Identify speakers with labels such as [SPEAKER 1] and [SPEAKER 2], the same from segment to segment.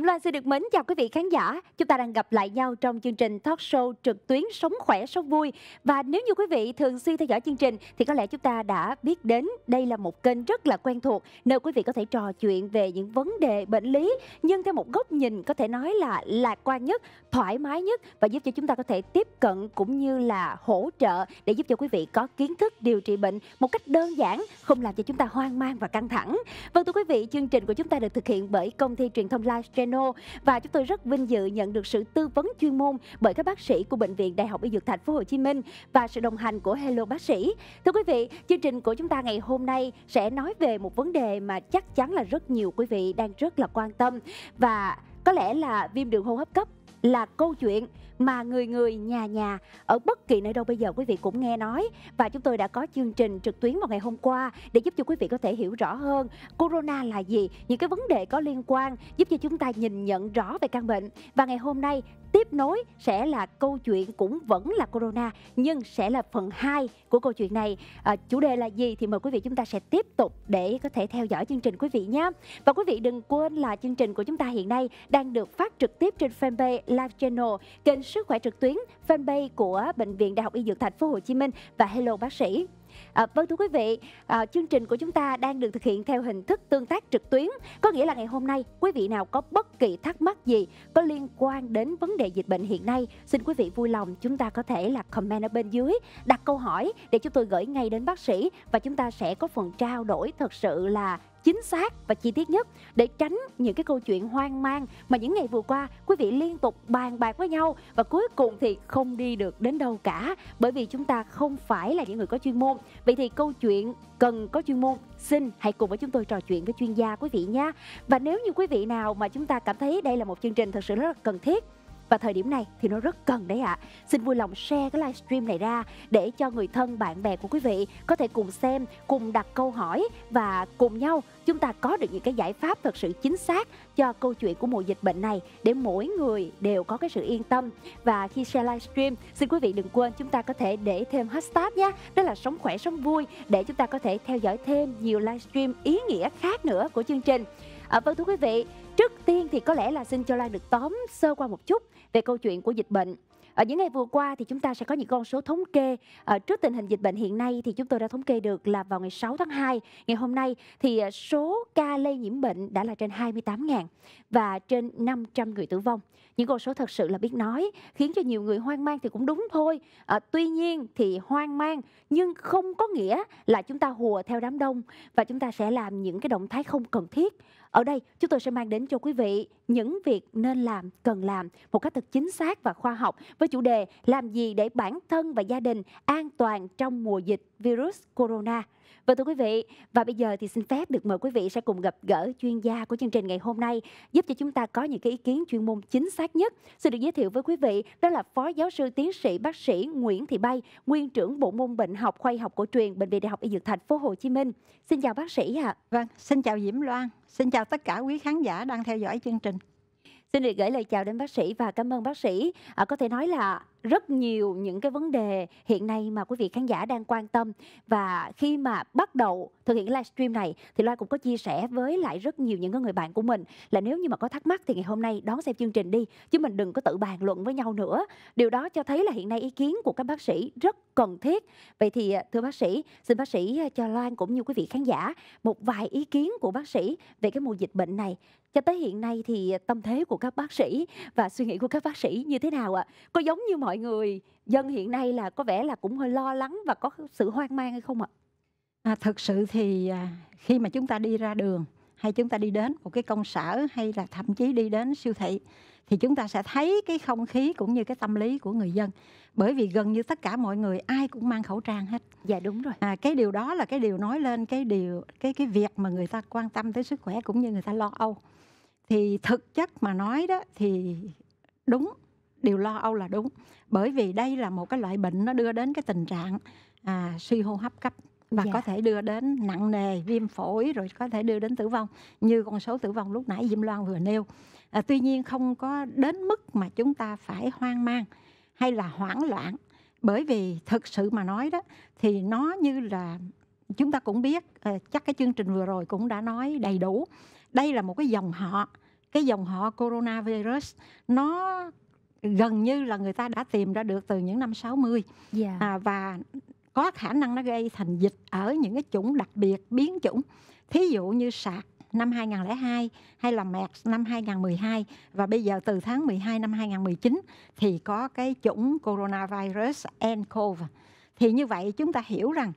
[SPEAKER 1] Loan xin được mến chào quý vị khán giả. Chúng ta đang gặp lại nhau trong chương trình talk show trực tuyến Sống khỏe sống vui. Và nếu như quý vị thường xuyên theo dõi chương trình thì có lẽ chúng ta đã biết đến đây là một kênh rất là quen thuộc, nơi quý vị có thể trò chuyện về những vấn đề bệnh lý nhưng theo một góc nhìn có thể nói là lạc quan nhất, thoải mái nhất và giúp cho chúng ta có thể tiếp cận cũng như là hỗ trợ để giúp cho quý vị có kiến thức điều trị bệnh một cách đơn giản, không làm cho chúng ta hoang mang và căng thẳng. Vâng thưa quý vị, chương trình của chúng ta được thực hiện bởi công ty truyền thông Life Channel và chúng tôi rất vinh dự nhận được sự tư vấn chuyên môn bởi các bác sĩ của Bệnh viện Đại học Y Dược Thành phố Hồ Chí Minh và sự đồng hành của Hello Bác sĩ. Thưa quý vị, chương trình của chúng ta ngày hôm nay sẽ nói về một vấn đề mà chắc chắn là rất nhiều quý vị đang rất là quan tâm và có lẽ là viêm đường hô hấp cấp là câu chuyện mà người người nhà nhà ở bất kỳ nơi đâu bây giờ quý vị cũng nghe nói. Và chúng tôi đã có chương trình trực tuyến vào ngày hôm qua để giúp cho quý vị có thể hiểu rõ hơn corona là gì, những cái vấn đề có liên quan, giúp cho chúng ta nhìn nhận rõ về căn bệnh. Và ngày hôm nay tiếp nối sẽ là câu chuyện cũng vẫn là corona nhưng sẽ là phần 2 của câu chuyện này. Chủ đề là gì thì mời quý vị chúng ta sẽ tiếp tục để có thể theo dõi chương trình quý vị nhé. Và quý vị đừng quên là chương trình của chúng ta hiện nay đang được phát trực tiếp trên fanpage Live Channel, kênh sức khỏe trực tuyến, fanpage của Bệnh viện Đại học Y Dược Thành phố Hồ Chí Minh và Hello Bác sĩ. Vâng thưa quý vị, chương trình của chúng ta đang được thực hiện theo hình thức tương tác trực tuyến. Có nghĩa là ngày hôm nay quý vị nào có bất kỳ thắc mắc gì có liên quan đến vấn đề dịch bệnh hiện nay, xin quý vị vui lòng chúng ta có thể là comment ở bên dưới, đặt câu hỏi để chúng tôi gửi ngay đến bác sĩ và chúng ta sẽ có phần trao đổi thật sự là chính xác và chi tiết nhất để tránh những cái câu chuyện hoang mang mà những ngày vừa qua quý vị liên tục bàn bạc với nhau và cuối cùng thì không đi được đến đâu cả, bởi vì chúng ta không phải là những người có chuyên môn. Vậy thì câu chuyện cần có chuyên môn, xin hãy cùng với chúng tôi trò chuyện với chuyên gia quý vị nhé. Và nếu như quý vị nào mà chúng ta cảm thấy đây là một chương trình thật sự rất là cần thiết và thời điểm này thì nó rất cần đấy ạ. Xin vui lòng share cái livestream này ra để cho người thân bạn bè của quý vị có thể cùng xem, cùng đặt câu hỏi và cùng nhau chúng ta có được những cái giải pháp thật sự chính xác cho câu chuyện của mùa dịch bệnh này để mỗi người đều có cái sự yên tâm. Và khi share livestream, xin quý vị đừng quên chúng ta có thể để thêm hashtag nhé, đó là sống khỏe sống vui để chúng ta có thể theo dõi thêm nhiều livestream ý nghĩa khác nữa của chương trình. Vâng thưa quý vị, trước tiên thì có lẽ là xin cho Lan được tóm sơ qua một chút về câu chuyện của dịch bệnh. Ở những ngày vừa qua thì chúng ta sẽ có những con số thống kê. Trước tình hình dịch bệnh hiện nay thì chúng tôi đã thống kê được là vào ngày 6 tháng 2, ngày hôm nay thì số ca lây nhiễm bệnh đã là trên 28.000 và trên 500 người tử vong. Những con số thật sự là biết nói, khiến cho nhiều người hoang mang thì cũng đúng thôi. Tuy nhiên thì hoang mang nhưng không có nghĩa là chúng ta hùa theo đám đông và chúng ta sẽ làm những cái động thái không cần thiết. Ở đây chúng tôi sẽ mang đến cho quý vị những việc nên làm, cần làm một cách thật chính xác và khoa học với chủ đề làm gì để bản thân và gia đình an toàn trong mùa dịch virus corona. Và thưa quý vị, và bây giờ thì xin phép được mời quý vị sẽ cùng gặp gỡ chuyên gia của chương trình ngày hôm nay giúp cho chúng ta có những cái ý kiến chuyên môn chính xác nhất. Xin được giới thiệu với quý vị đó là Phó Giáo sư Tiến sĩ Bác sĩ Nguyễn Thị Bay, Nguyên trưởng Bộ môn Bệnh học Khoa học cổ truyền Bệnh viện Đại học Y Dược Thành phố Hồ Chí Minh. Xin chào bác sĩ ạ.
[SPEAKER 2] Vâng, xin chào Diễm Loan, xin chào tất cả quý khán giả đang theo dõi chương trình.
[SPEAKER 1] Xin được gửi lời chào đến bác sĩ và cảm ơn bác sĩ. Có thể nói là rất nhiều những cái vấn đề hiện nay mà quý vị khán giả đang quan tâm. Và khi mà bắt đầu thực hiện livestream này thì Loan cũng có chia sẻ với lại rất nhiều những người bạn của mình là nếu như mà có thắc mắc thì ngày hôm nay đón xem chương trình đi, chứ mình đừng có tự bàn luận với nhau nữa. Điều đó cho thấy là hiện nay ý kiến của các bác sĩ rất cần thiết. Vậy thì thưa bác sĩ, xin bác sĩ cho Loan cũng như quý vị khán giả một vài ý kiến của bác sĩ về cái mùa dịch bệnh này. Cho tới hiện nay thì tâm thế của các bác sĩ và suy nghĩ của các bác sĩ như thế nào ạ? Có giống như mọi người dân hiện nay là có vẻ là cũng hơi lo lắng và có sự hoang mang hay không ạ?
[SPEAKER 2] Thực sự thì khi mà chúng ta đi ra đường hay chúng ta đi đến một cái công sở hay là thậm chí đi đến siêu thị thì chúng ta sẽ thấy cái không khí cũng như cái tâm lý của người dân. Bởi vì gần như tất cả mọi người ai cũng mang khẩu trang hết.
[SPEAKER 1] Dạ đúng rồi.
[SPEAKER 2] Cái điều đó là cái điều nói lên cái việc mà người ta quan tâm tới sức khỏe cũng như người ta lo âu. Thì thực chất mà nói đó thì đúng, điều lo âu là đúng. Bởi vì đây là một cái loại bệnh nó đưa đến cái tình trạng suy hô hấp cấp và có thể đưa đến nặng nề, viêm phổi rồi có thể đưa đến tử vong như con số tử vong lúc nãy Diễm Loan vừa nêu. Tuy nhiên không có đến mức mà chúng ta phải hoang mang hay là hoảng loạn. Bởi vì thực sự mà nói đó thì nó như là chúng ta cũng biết, chắc cái chương trình vừa rồi cũng đã nói đầy đủ. Đây là một cái dòng họ. cái dòng họ coronavirus nó gần như là người ta đã tìm ra được từ những năm 60. Và có khả năng nó gây thành dịch ở những cái chủng đặc biệt, biến chủng. Thí dụ như SARS năm 2002 hay là MERS năm 2012, và bây giờ từ tháng 12 năm 2019 thì có cái chủng coronavirus nCoV. Thì như vậy chúng ta hiểu rằng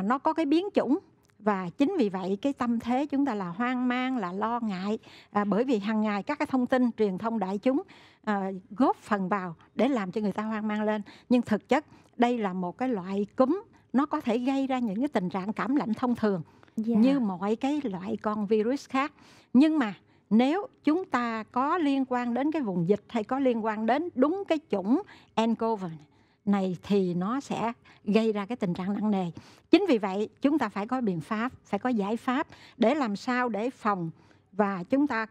[SPEAKER 2] nó có cái biến chủng, và chính vì vậy cái tâm thế chúng ta là hoang mang, là lo ngại, bởi vì hàng ngày các cái thông tin truyền thông đại chúng góp phần vào để làm cho người ta hoang mang lên. Nhưng thực chất đây là một cái loại cúm, nó có thể gây ra những cái tình trạng cảm lạnh thông thường như mọi cái loại con virus khác. Nhưng mà nếu chúng ta có liên quan đến cái vùng dịch hay có liên quan đến đúng cái chủng nCoV này thì nó sẽ gây ra cái tình trạng nặng nề. Chính vì vậy chúng ta phải có biện pháp, phải có giải pháp để làm sao để phòng, và chúng ta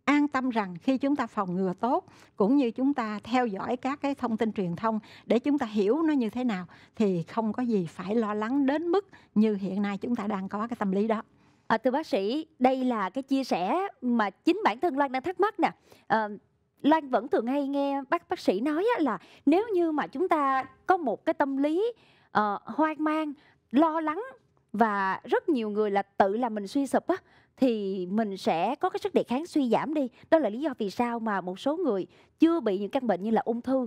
[SPEAKER 2] an tâm rằng khi chúng ta phòng ngừa tốt, cũng như chúng ta theo dõi các cái thông tin truyền thông để chúng ta hiểu nó như thế nào, thì không có gì phải lo lắng đến mức như hiện nay chúng ta đang có cái tâm lý đó.
[SPEAKER 1] Thưa bác sĩ, đây là cái chia sẻ mà chính bản thân Loan đang thắc mắc nè. Loan vẫn thường hay nghe bác sĩ nói là nếu như mà chúng ta có một cái tâm lý hoang mang, lo lắng, và rất nhiều người là tự làm mình suy sụp thì mình sẽ có cái sức đề kháng suy giảm đi. Đó là lý do vì sao mà một số người chưa bị những căn bệnh như là ung thư,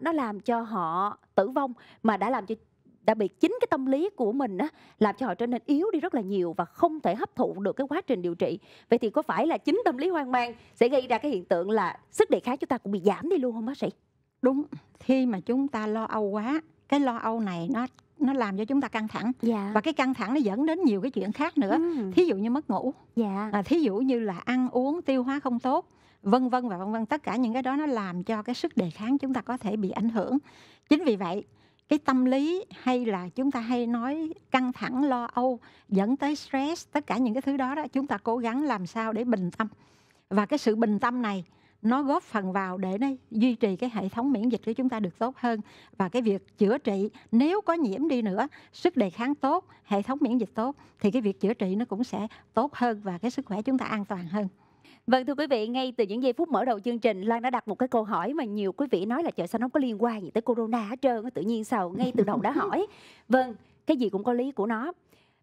[SPEAKER 1] nó làm cho họ tử vong, mà đã bị chính cái tâm lý của mình làm cho họ trở nên yếu đi rất là nhiều và không thể hấp thụ được cái quá trình điều trị. Vậy thì có phải là chính tâm lý hoang mang sẽ gây ra cái hiện tượng là sức đề kháng chúng ta cũng bị giảm đi luôn không bác sĩ?
[SPEAKER 2] Đúng, khi mà chúng ta lo âu quá, cái lo âu này nó làm cho chúng ta căng thẳng. Và cái căng thẳng nó dẫn đến nhiều cái chuyện khác nữa. Thí dụ như mất ngủ, thí dụ như là ăn uống tiêu hóa không tốt, vân vân và vân vân. Tất cả những cái đó nó làm cho cái sức đề kháng chúng ta có thể bị ảnh hưởng. Chính vì vậy cái tâm lý, hay là chúng ta hay nói căng thẳng, lo âu dẫn tới stress, tất cả những cái thứ đó chúng ta cố gắng làm sao để bình tâm. Và cái sự bình tâm này nó góp phần vào để nó duy trì cái hệ thống miễn dịch của chúng ta được tốt hơn. Và cái việc chữa trị, nếu có nhiễm đi nữa, sức đề kháng tốt, hệ thống miễn dịch tốt, thì cái việc chữa trị nó cũng sẽ tốt hơn và cái sức khỏe chúng ta an toàn hơn.
[SPEAKER 1] Vâng, thưa quý vị, ngay từ những giây phút mở đầu chương trình, Loan đã đặt một cái câu hỏi mà nhiều quý vị nói là trời sao nó không có liên quan gì tới corona hết trơn, tự nhiên sao ngay từ đầu đã hỏi. Vâng, cái gì cũng có lý của nó.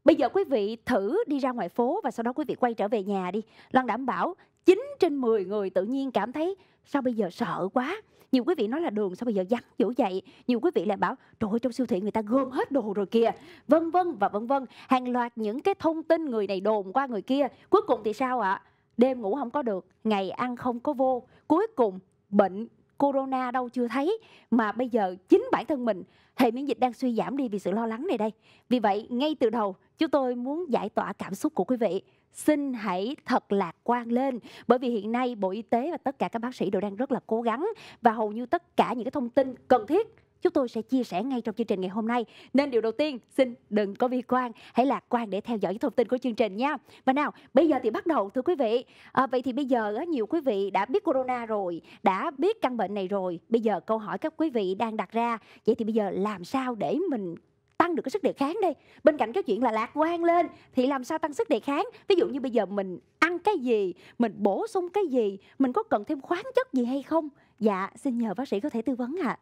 [SPEAKER 1] Bây giờ quý vị thử đi ra ngoài phố và sau đó quý vị quay trở về nhà đi. Loan đảm bảo 9 trên 10 người tự nhiên cảm thấy sao bây giờ sợ quá. Nhiều quý vị nói là đường sao bây giờ vắng dữ vậy. Nhiều quý vị lại bảo trời ơi, trong siêu thị người ta gom hết đồ rồi kìa. Vân vân và vân vân. Hàng loạt những cái thông tin người này đồn qua người kia. Cuối cùng thì sao ạ? Đêm ngủ không có được, ngày ăn không có vô. Cuối cùng bệnh corona đâu chưa thấy, mà bây giờ chính bản thân mình hệ miễn dịch đang suy giảm đi vì sự lo lắng này đây. Vì vậy ngay từ đầu chúng tôi muốn giải tỏa cảm xúc của quý vị. Xin hãy thật lạc quan lên, bởi vì hiện nay Bộ Y tế và tất cả các bác sĩ đều đang rất là cố gắng, và hầu như tất cả những cái thông tin cần thiết chúng tôi sẽ chia sẻ ngay trong chương trình ngày hôm nay. Nên điều đầu tiên, xin đừng có bi quan, hãy lạc quan để theo dõi thông tin của chương trình nha. Và nào, bây giờ thì bắt đầu thưa quý vị. Vậy thì bây giờ nhiều quý vị đã biết corona rồi, đã biết căn bệnh này rồi. Bây giờ câu hỏi các quý vị đang đặt ra, vậy thì bây giờ làm sao để mình tăng được cái sức đề kháng đây? Bên cạnh cái chuyện là lạc quan lên thì làm sao tăng sức đề kháng? Ví dụ như bây giờ mình ăn cái gì, mình bổ sung cái gì, mình có cần thêm khoáng chất gì hay không? Dạ, xin nhờ bác sĩ có thể tư vấn ạ.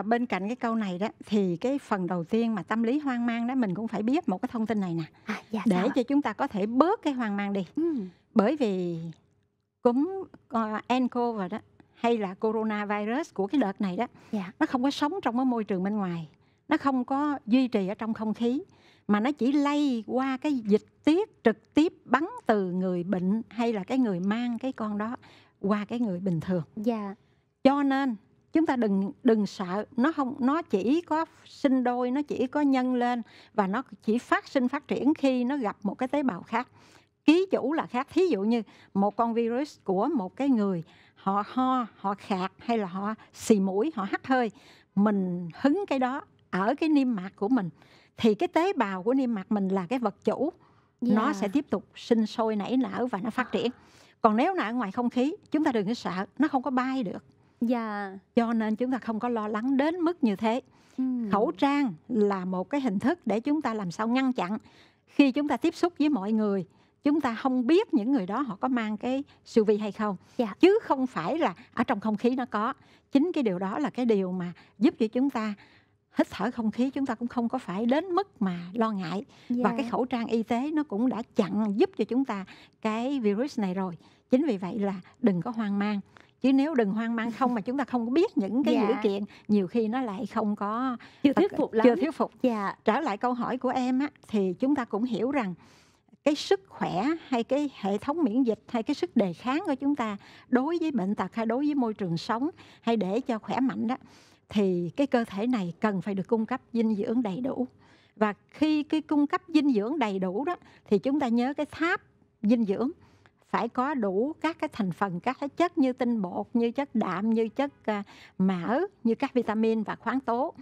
[SPEAKER 2] Bên cạnh cái câu này đó thì cái phần đầu tiên mà tâm lý hoang mang đó, mình cũng phải biết một cái thông tin này nè, để cho chúng ta có thể bớt cái hoang mang đi. Bởi vì cúm nCoV đó, hay là coronavirus của cái đợt này đó, nó không có sống trong cái môi trường bên ngoài, nó không có duy trì ở trong không khí, mà nó chỉ lây qua cái dịch tiết trực tiếp bắn từ người bệnh hay là cái người mang cái con đó qua cái người bình thường. Cho nên chúng ta đừng sợ, nó chỉ có sinh đôi, nó chỉ có nhân lên, và nó chỉ phát triển khi nó gặp một cái tế bào khác. Ký chủ là khác. Thí dụ như một con virus của một cái người, họ ho, họ khạc, hay là họ xì mũi, họ hắt hơi, mình hứng cái đó ở cái niêm mạc của mình, thì cái tế bào của niêm mạc mình là cái vật chủ, nó sẽ tiếp tục sinh sôi nảy nở và nó phát triển. Còn nếu là ở ngoài không khí, chúng ta đừng có sợ, nó không có bay được. Cho nên chúng ta không có lo lắng đến mức như thế. Khẩu trang là một cái hình thức để chúng ta làm sao ngăn chặn khi chúng ta tiếp xúc với mọi người, chúng ta không biết những người đó họ có mang cái siêu vi hay không.
[SPEAKER 1] Dạ.
[SPEAKER 2] Chứ không phải là ở trong không khí nó có. Chính cái điều đó là cái điều mà giúp cho chúng ta hít thở không khí, chúng ta cũng không có phải đến mức mà lo ngại. Và cái khẩu trang y tế nó cũng đã chặn giúp cho chúng ta cái virus này rồi. Chính vì vậy là đừng có hoang mang. Chứ nếu đừng hoang mang không mà chúng ta không có biết những cái dữ kiện, nhiều khi nó lại không có
[SPEAKER 1] chưa thuyết phục lắm.
[SPEAKER 2] Chưa thuyết phục.
[SPEAKER 1] Dạ.
[SPEAKER 2] Trở lại câu hỏi của em á, thì chúng ta cũng hiểu rằng cái sức khỏe hay cái hệ thống miễn dịch hay cái sức đề kháng của chúng ta đối với bệnh tật hay đối với môi trường sống hay để cho khỏe mạnh đó, thì cái cơ thể này cần phải được cung cấp dinh dưỡng đầy đủ. Và khi cái cung cấp dinh dưỡng đầy đủ đó thì chúng ta nhớ cái tháp dinh dưỡng phải có đủ các cái thành phần, các cái chất như tinh bột, như chất đạm, như chất mỡ, như các vitamin và khoáng tố.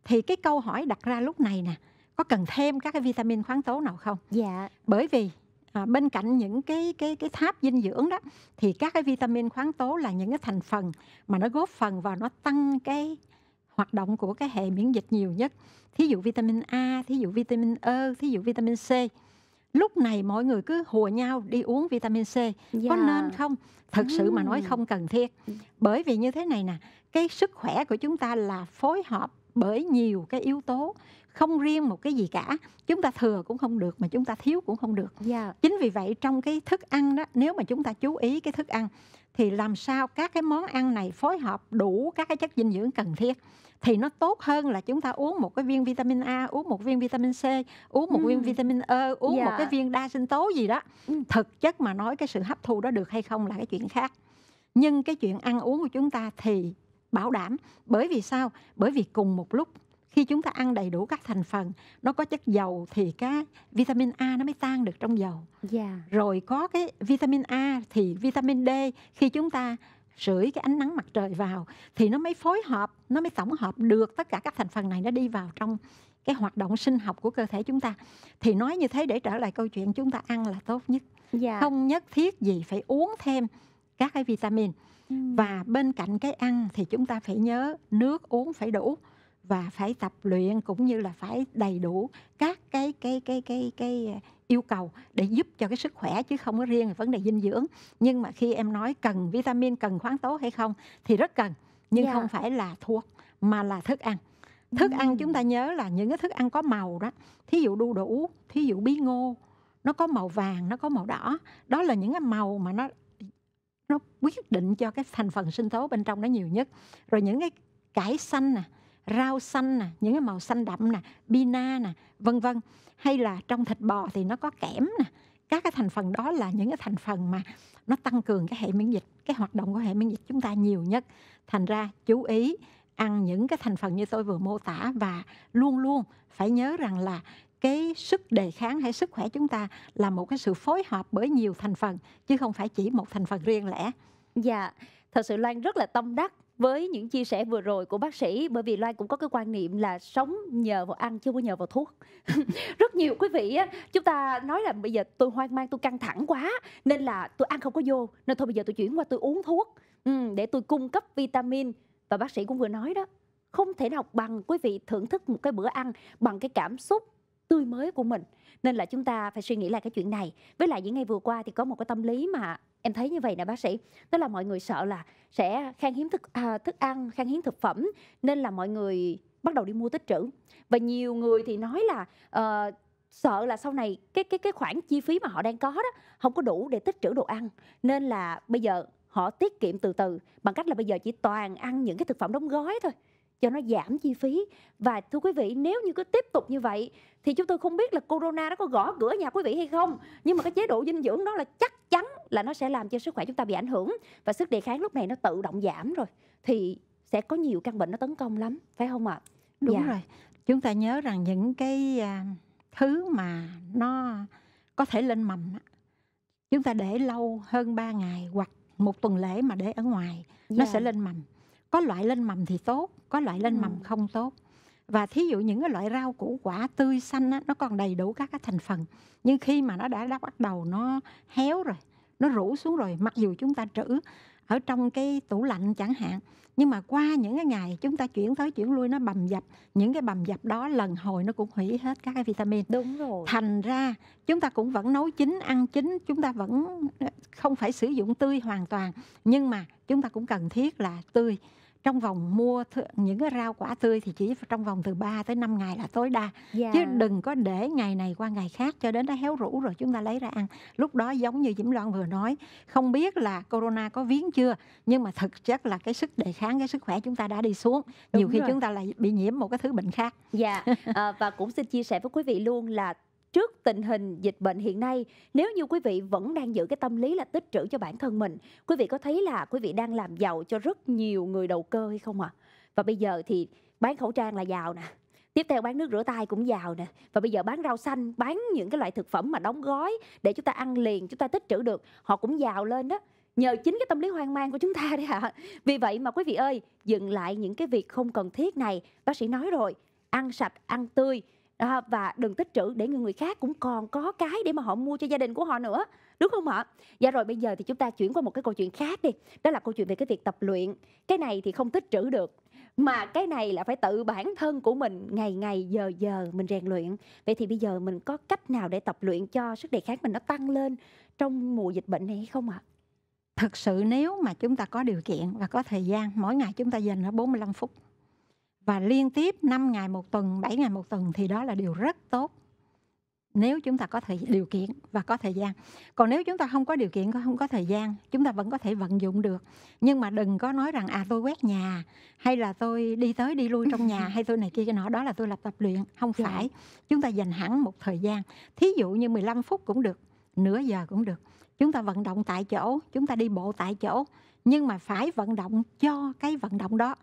[SPEAKER 2] Thì cái câu hỏi đặt ra lúc này nè, có cần thêm các cái vitamin khoáng tố nào không?
[SPEAKER 1] Dạ.
[SPEAKER 2] Bởi vì bên cạnh những cái tháp dinh dưỡng đó thì các cái vitamin khoáng tố là những cái thành phần mà nó góp phần vào nó tăng cái hoạt động của cái hệ miễn dịch nhiều nhất. Thí dụ vitamin A, thí dụ vitamin E, thí dụ vitamin C. Lúc này mọi người cứ hùa nhau đi uống vitamin C. Có nên không? Thực sự mà nói không cần thiết. Bởi vì như thế này nè, cái sức khỏe của chúng ta là phối hợp bởi nhiều cái yếu tố, không riêng một cái gì cả. Chúng ta thừa cũng không được mà chúng ta thiếu cũng không được. Chính vì vậy trong cái thức ăn đó, nếu mà chúng ta chú ý cái thức ăn thì làm sao các cái món ăn này phối hợp đủ các cái chất dinh dưỡng cần thiết thì nó tốt hơn là chúng ta uống một cái viên vitamin A, uống một viên vitamin C, uống một viên vitamin E, uống một cái viên đa sinh tố gì đó. Thực chất mà nói cái sự hấp thu đó được hay không là cái chuyện khác. Nhưng cái chuyện ăn uống của chúng ta thì bảo đảm. Bởi vì sao? Bởi vì cùng một lúc khi chúng ta ăn đầy đủ các thành phần, nó có chất dầu thì cái vitamin A nó mới tan được trong dầu. Rồi có cái vitamin A thì vitamin D khi chúng ta sưởi cái ánh nắng mặt trời vào thì nó mới phối hợp, nó mới tổng hợp được tất cả các thành phần này, nó đi vào trong cái hoạt động sinh học của cơ thể chúng ta. Thì nói như thế để trở lại câu chuyện chúng ta ăn là tốt nhất. Không nhất thiết gì phải uống thêm các cái vitamin. Và bên cạnh cái ăn thì chúng ta phải nhớ nước uống phải đủ và phải tập luyện cũng như là phải đầy đủ các cái yêu cầu để giúp cho cái sức khỏe, chứ không có riêng vấn đề dinh dưỡng. Nhưng mà khi em nói cần vitamin, cần khoáng tố hay không thì rất cần, nhưng không phải là thuốc mà là thức ăn. Thức ăn chúng ta nhớ là những cái thức ăn có màu đó, thí dụ đu đủ, thí dụ bí ngô, nó có màu vàng, nó có màu đỏ. Đó là những cái màu mà nó quyết định cho cái thành phần sinh tố bên trong nó nhiều nhất. Rồi những cái cải xanh nè, rau xanh nè, những cái màu xanh đậm nè, bina nè, vân vân. Hay là trong thịt bò thì nó có kẽm nè. Các cái thành phần đó là những cái thành phần mà nó tăng cường cái hệ miễn dịch, cái hoạt động của hệ miễn dịch chúng ta nhiều nhất. Thành ra chú ý ăn những cái thành phần như tôi vừa mô tả và luôn luôn phải nhớ rằng là cái sức đề kháng hay sức khỏe chúng ta là một cái sự phối hợp bởi nhiều thành phần chứ không phải chỉ một thành phần riêng lẻ.
[SPEAKER 1] Dạ, thật sự Loan rất là tâm đắc với những chia sẻ vừa rồi của bác sĩ, bởi vì Loan cũng có cái quan niệm là sống nhờ vào ăn chứ không có nhờ vào thuốc. Rất nhiều quý vị á, chúng ta nói là bây giờ tôi hoang mang, tôi căng thẳng quá nên là tôi ăn không có vô, nên thôi bây giờ tôi chuyển qua tôi uống thuốc để tôi cung cấp vitamin. Và bác sĩ cũng vừa nói đó, không thể nào bằng quý vị thưởng thức một cái bữa ăn bằng cái cảm xúc tươi mới của mình. Nên là chúng ta phải suy nghĩ lại cái chuyện này. Với lại những ngày vừa qua thì có một cái tâm lý mà em thấy như vậy nè bác sĩ, đó là mọi người sợ là sẽ khan hiếm thức ăn, khan hiếm thực phẩm, nên là mọi người bắt đầu đi mua tích trữ. Và nhiều người thì nói là sợ là sau này cái khoản chi phí mà họ đang có đó không có đủ để tích trữ đồ ăn, nên là bây giờ họ tiết kiệm từ từ bằng cách là bây giờ chỉ toàn ăn những cái thực phẩm đóng gói thôi cho nó giảm chi phí. Và thưa quý vị, nếu như cứ tiếp tục như vậy thì chúng tôi không biết là corona nó có gõ cửa nhà quý vị hay không, nhưng mà cái chế độ dinh dưỡng đó là chắc chắn là nó sẽ làm cho sức khỏe chúng ta bị ảnh hưởng, và sức đề kháng lúc này nó tự động giảm rồi thì sẽ có nhiều căn bệnh nó tấn công lắm, phải không ạ?
[SPEAKER 2] Đúng rồi. Chúng ta nhớ rằng những cái thứ mà nó có thể lên mầm, chúng ta để lâu hơn 3 ngày hoặc một tuần lễ mà để ở ngoài, nó sẽ lên mầm. Có loại lên mầm thì tốt, có loại lên mầm không tốt. Và thí dụ những cái loại rau củ quả tươi xanh á, nó còn đầy đủ các cái thành phần. Nhưng khi mà nó đã bắt đầu nó héo rồi, nó rũ xuống rồi, mặc dù chúng ta trữ ở trong cái tủ lạnh chẳng hạn. Nhưng mà qua những cái ngày chúng ta chuyển tới chuyển lui nó bầm dập, những cái bầm dập đó lần hồi nó cũng hủy hết các cái vitamin.
[SPEAKER 1] Đúng rồi.
[SPEAKER 2] Thành ra chúng ta cũng vẫn nấu chín, ăn chín, chúng ta vẫn không phải sử dụng tươi hoàn toàn, nhưng mà chúng ta cũng cần thiết là tươi. Trong vòng mua những cái rau quả tươi thì chỉ trong vòng từ 3 tới 5 ngày là tối đa. Chứ đừng có để ngày này qua ngày khác cho đến nó héo rũ rồi chúng ta lấy ra ăn. Lúc đó giống như Diễm Loan vừa nói, không biết là corona có viếng chưa, nhưng mà thực chất là cái sức đề kháng, cái sức khỏe chúng ta đã đi xuống. Nhiều khi chúng ta lại bị nhiễm một cái thứ bệnh khác.
[SPEAKER 1] Và cũng xin chia sẻ với quý vị luôn là trước tình hình dịch bệnh hiện nay, nếu như quý vị vẫn đang giữ cái tâm lý là tích trữ cho bản thân mình, quý vị có thấy là quý vị đang làm giàu cho rất nhiều người đầu cơ hay không ạ? Và bây giờ thì bán khẩu trang là giàu nè, tiếp theo bán nước rửa tay cũng giàu nè, và bây giờ bán rau xanh, bán những cái loại thực phẩm mà đóng gói để chúng ta ăn liền, chúng ta tích trữ được, họ cũng giàu lên đó. Nhờ chính cái tâm lý hoang mang của chúng ta đấy ạ. Vì vậy mà quý vị ơi, dừng lại những cái việc không cần thiết này. Bác sĩ nói rồi, ăn sạch, ăn tươi, và đừng tích trữ để người khác cũng còn có cái để mà họ mua cho gia đình của họ nữa, đúng không ạ? Dạ rồi, bây giờ thì chúng ta chuyển qua một cái câu chuyện khác đi. Đó là câu chuyện về cái việc tập luyện. Cái này thì không tích trữ được, mà cái này là phải tự bản thân của mình ngày ngày giờ giờ mình rèn luyện. Vậy thì bây giờ mình có cách nào để tập luyện cho sức đề kháng mình nó tăng lên trong mùa dịch bệnh này hay không ạ?
[SPEAKER 2] Thực sự nếu mà chúng ta có điều kiện và có thời gian, mỗi ngày chúng ta dành ra 45 phút và liên tiếp 5 ngày một tuần, 7 ngày một tuần thì đó là điều rất tốt. Nếu chúng ta có điều kiện và có thời gian. Còn nếu chúng ta không có điều kiện, không có thời gian, chúng ta vẫn có thể vận dụng được. Nhưng mà đừng có nói rằng tôi quét nhà, hay là tôi đi tới đi lui trong nhà, hay tôi này kia cái nọ, đó là tôi tập luyện. Không phải. Chúng ta dành hẳn một thời gian. Thí dụ như 15 phút cũng được, nửa giờ cũng được. Chúng ta vận động tại chỗ, chúng ta đi bộ tại chỗ. Nhưng mà phải vận động cho cái vận động đó.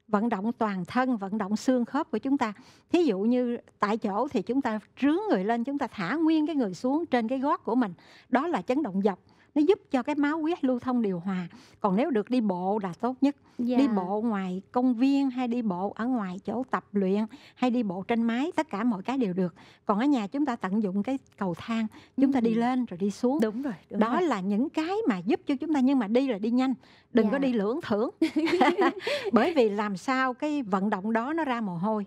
[SPEAKER 2] Vận động toàn thân, vận động xương khớp của chúng ta. Thí dụ như tại chỗ thì chúng ta rướn người lên, chúng ta thả nguyên cái người xuống trên cái gót của mình. Đó là chấn động dọc. Nó giúp cho cái máu huyết lưu thông điều hòa. Còn nếu được đi bộ là tốt nhất. Đi bộ ngoài công viên, hay đi bộ ở ngoài chỗ tập luyện, hay đi bộ trên mái, tất cả mọi cái đều được. Còn ở nhà chúng ta tận dụng cái cầu thang, chúng ta đi lên rồi đi xuống.
[SPEAKER 1] Đúng rồi.
[SPEAKER 2] Đó là những cái mà giúp cho chúng ta, nhưng mà đi là đi nhanh, đừng có đi lưỡng thưởng. Bởi vì làm sao cái vận động đó nó ra mồ hôi,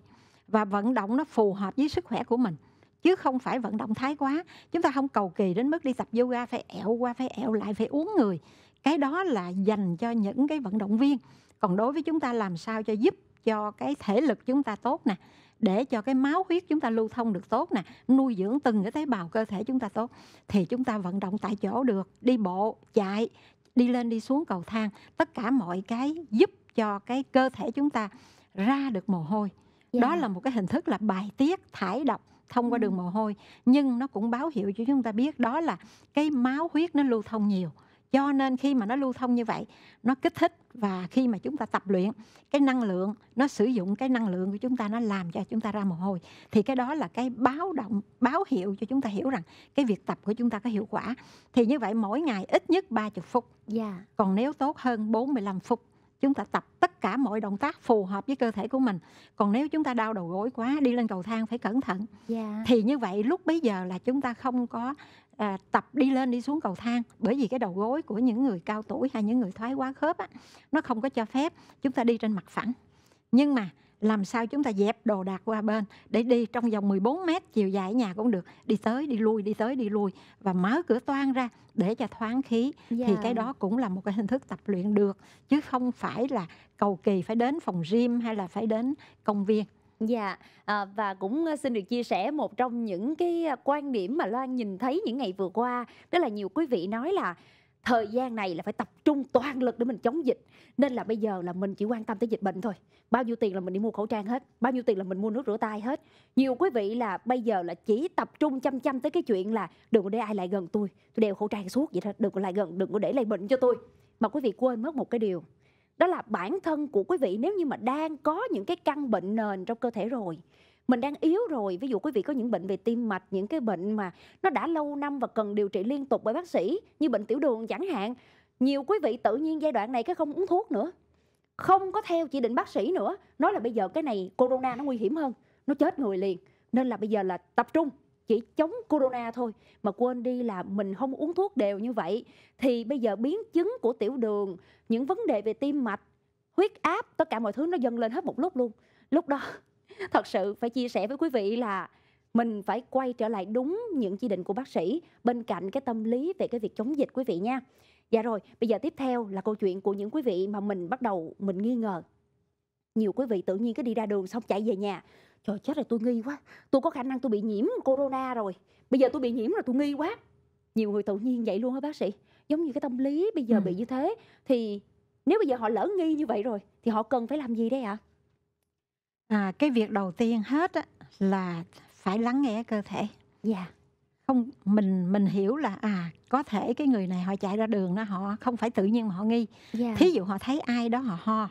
[SPEAKER 2] và vận động nó phù hợp với sức khỏe của mình, chứ không phải vận động thái quá. Chúng ta không cầu kỳ đến mức đi tập yoga phải ẹo qua phải ẹo lại, phải uống người. Cái đó là dành cho những cái vận động viên. Còn đối với chúng ta làm sao cho giúp cho cái thể lực chúng ta tốt nè, để cho cái máu huyết chúng ta lưu thông được tốt nè, nuôi dưỡng từng cái tế bào cơ thể chúng ta tốt, thì chúng ta vận động tại chỗ được, đi bộ, chạy, đi lên đi xuống cầu thang, tất cả mọi cái giúp cho cái cơ thể chúng ta ra được mồ hôi. Đó là một cái hình thức là bài tiết, thải độc thông qua đường mồ hôi, nhưng nó cũng báo hiệu cho chúng ta biết đó là cái máu huyết nó lưu thông nhiều. Cho nên khi mà nó lưu thông như vậy, nó kích thích, và khi mà chúng ta tập luyện, cái năng lượng, nó sử dụng cái năng lượng của chúng ta, nó làm cho chúng ta ra mồ hôi. Thì cái đó là cái báo động, báo hiệu cho chúng ta hiểu rằng cái việc tập của chúng ta có hiệu quả. Thì như vậy mỗi ngày ít nhất 30 phút. Còn nếu tốt hơn 45 phút. Chúng ta tập tất cả mọi động tác phù hợp với cơ thể của mình. Còn nếu chúng ta đau đầu gối quá, đi lên cầu thang phải cẩn thận. Thì như vậy lúc bấy giờ là chúng ta không có tập đi lên đi xuống cầu thang. Bởi vì cái đầu gối của những người cao tuổi hay những người thoái hóa khớp nó không có cho phép chúng ta đi trên mặt phẳng. Nhưng mà làm sao chúng ta dẹp đồ đạc qua bên để đi trong vòng 14 mét chiều dài ở nhà cũng được, đi tới đi lui, đi tới đi lui, và mở cửa toang ra để cho thoáng khí. Thì cái đó cũng là một cái hình thức tập luyện được, chứ không phải là cầu kỳ phải đến phòng gym hay là phải đến công viên.
[SPEAKER 1] Và cũng xin được chia sẻ một trong những cái quan điểm mà Loan nhìn thấy những ngày vừa qua. Đó là nhiều quý vị nói là thời gian này là phải tập trung toàn lực để mình chống dịch. Nên là bây giờ là mình chỉ quan tâm tới dịch bệnh thôi. Bao nhiêu tiền là mình đi mua khẩu trang hết, bao nhiêu tiền là mình mua nước rửa tay hết. Nhiều quý vị là bây giờ là chỉ tập trung chăm tới cái chuyện là đừng có để ai lại gần tôi đeo khẩu trang suốt vậy thôi, đừng có lại gần, đừng có để lây bệnh cho tôi. Mà quý vị quên mất một cái điều, đó là bản thân của quý vị nếu như mà đang có những cái căn bệnh nền trong cơ thể rồi, mình đang yếu rồi, ví dụ quý vị có những bệnh về tim mạch, những cái bệnh mà nó đã lâu năm và cần điều trị liên tục bởi bác sĩ, như bệnh tiểu đường chẳng hạn. Nhiều quý vị tự nhiên giai đoạn này cái không uống thuốc nữa, không có theo chỉ định bác sĩ nữa, nói là bây giờ cái này corona nó nguy hiểm hơn, nó chết người liền. Nên là bây giờ là tập trung chỉ chống corona thôi mà quên đi là mình không uống thuốc đều như vậy thì bây giờ biến chứng của tiểu đường, những vấn đề về tim mạch, huyết áp, tất cả mọi thứ nó dâng lên hết một lúc luôn. Lúc đó thật sự phải chia sẻ với quý vị là mình phải quay trở lại đúng những chỉ định của bác sĩ bên cạnh cái tâm lý về cái việc chống dịch quý vị nha. Dạ rồi, bây giờ tiếp theo là câu chuyện của những quý vị mà mình bắt đầu mình nghi ngờ. Nhiều quý vị tự nhiên cứ đi ra đường xong chạy về nhà. Trời chết rồi, tôi nghi quá. Tôi có khả năng tôi bị nhiễm corona rồi. Bây giờ tôi bị nhiễm rồi, tôi nghi quá. Nhiều người tự nhiên vậy luôn hả bác sĩ? Giống như cái tâm lý bây giờ bị như thế. Thì nếu bây giờ họ lỡ nghi như vậy rồi thì họ cần phải làm gì đây ạ?
[SPEAKER 2] Cái việc đầu tiên hết á, là phải lắng nghe cơ thể.
[SPEAKER 1] Dạ.
[SPEAKER 2] Không, mình hiểu là có thể cái người này họ chạy ra đường đó, họ không phải tự nhiên mà họ nghi.
[SPEAKER 1] Dạ.
[SPEAKER 2] Thí dụ họ thấy ai đó họ ho,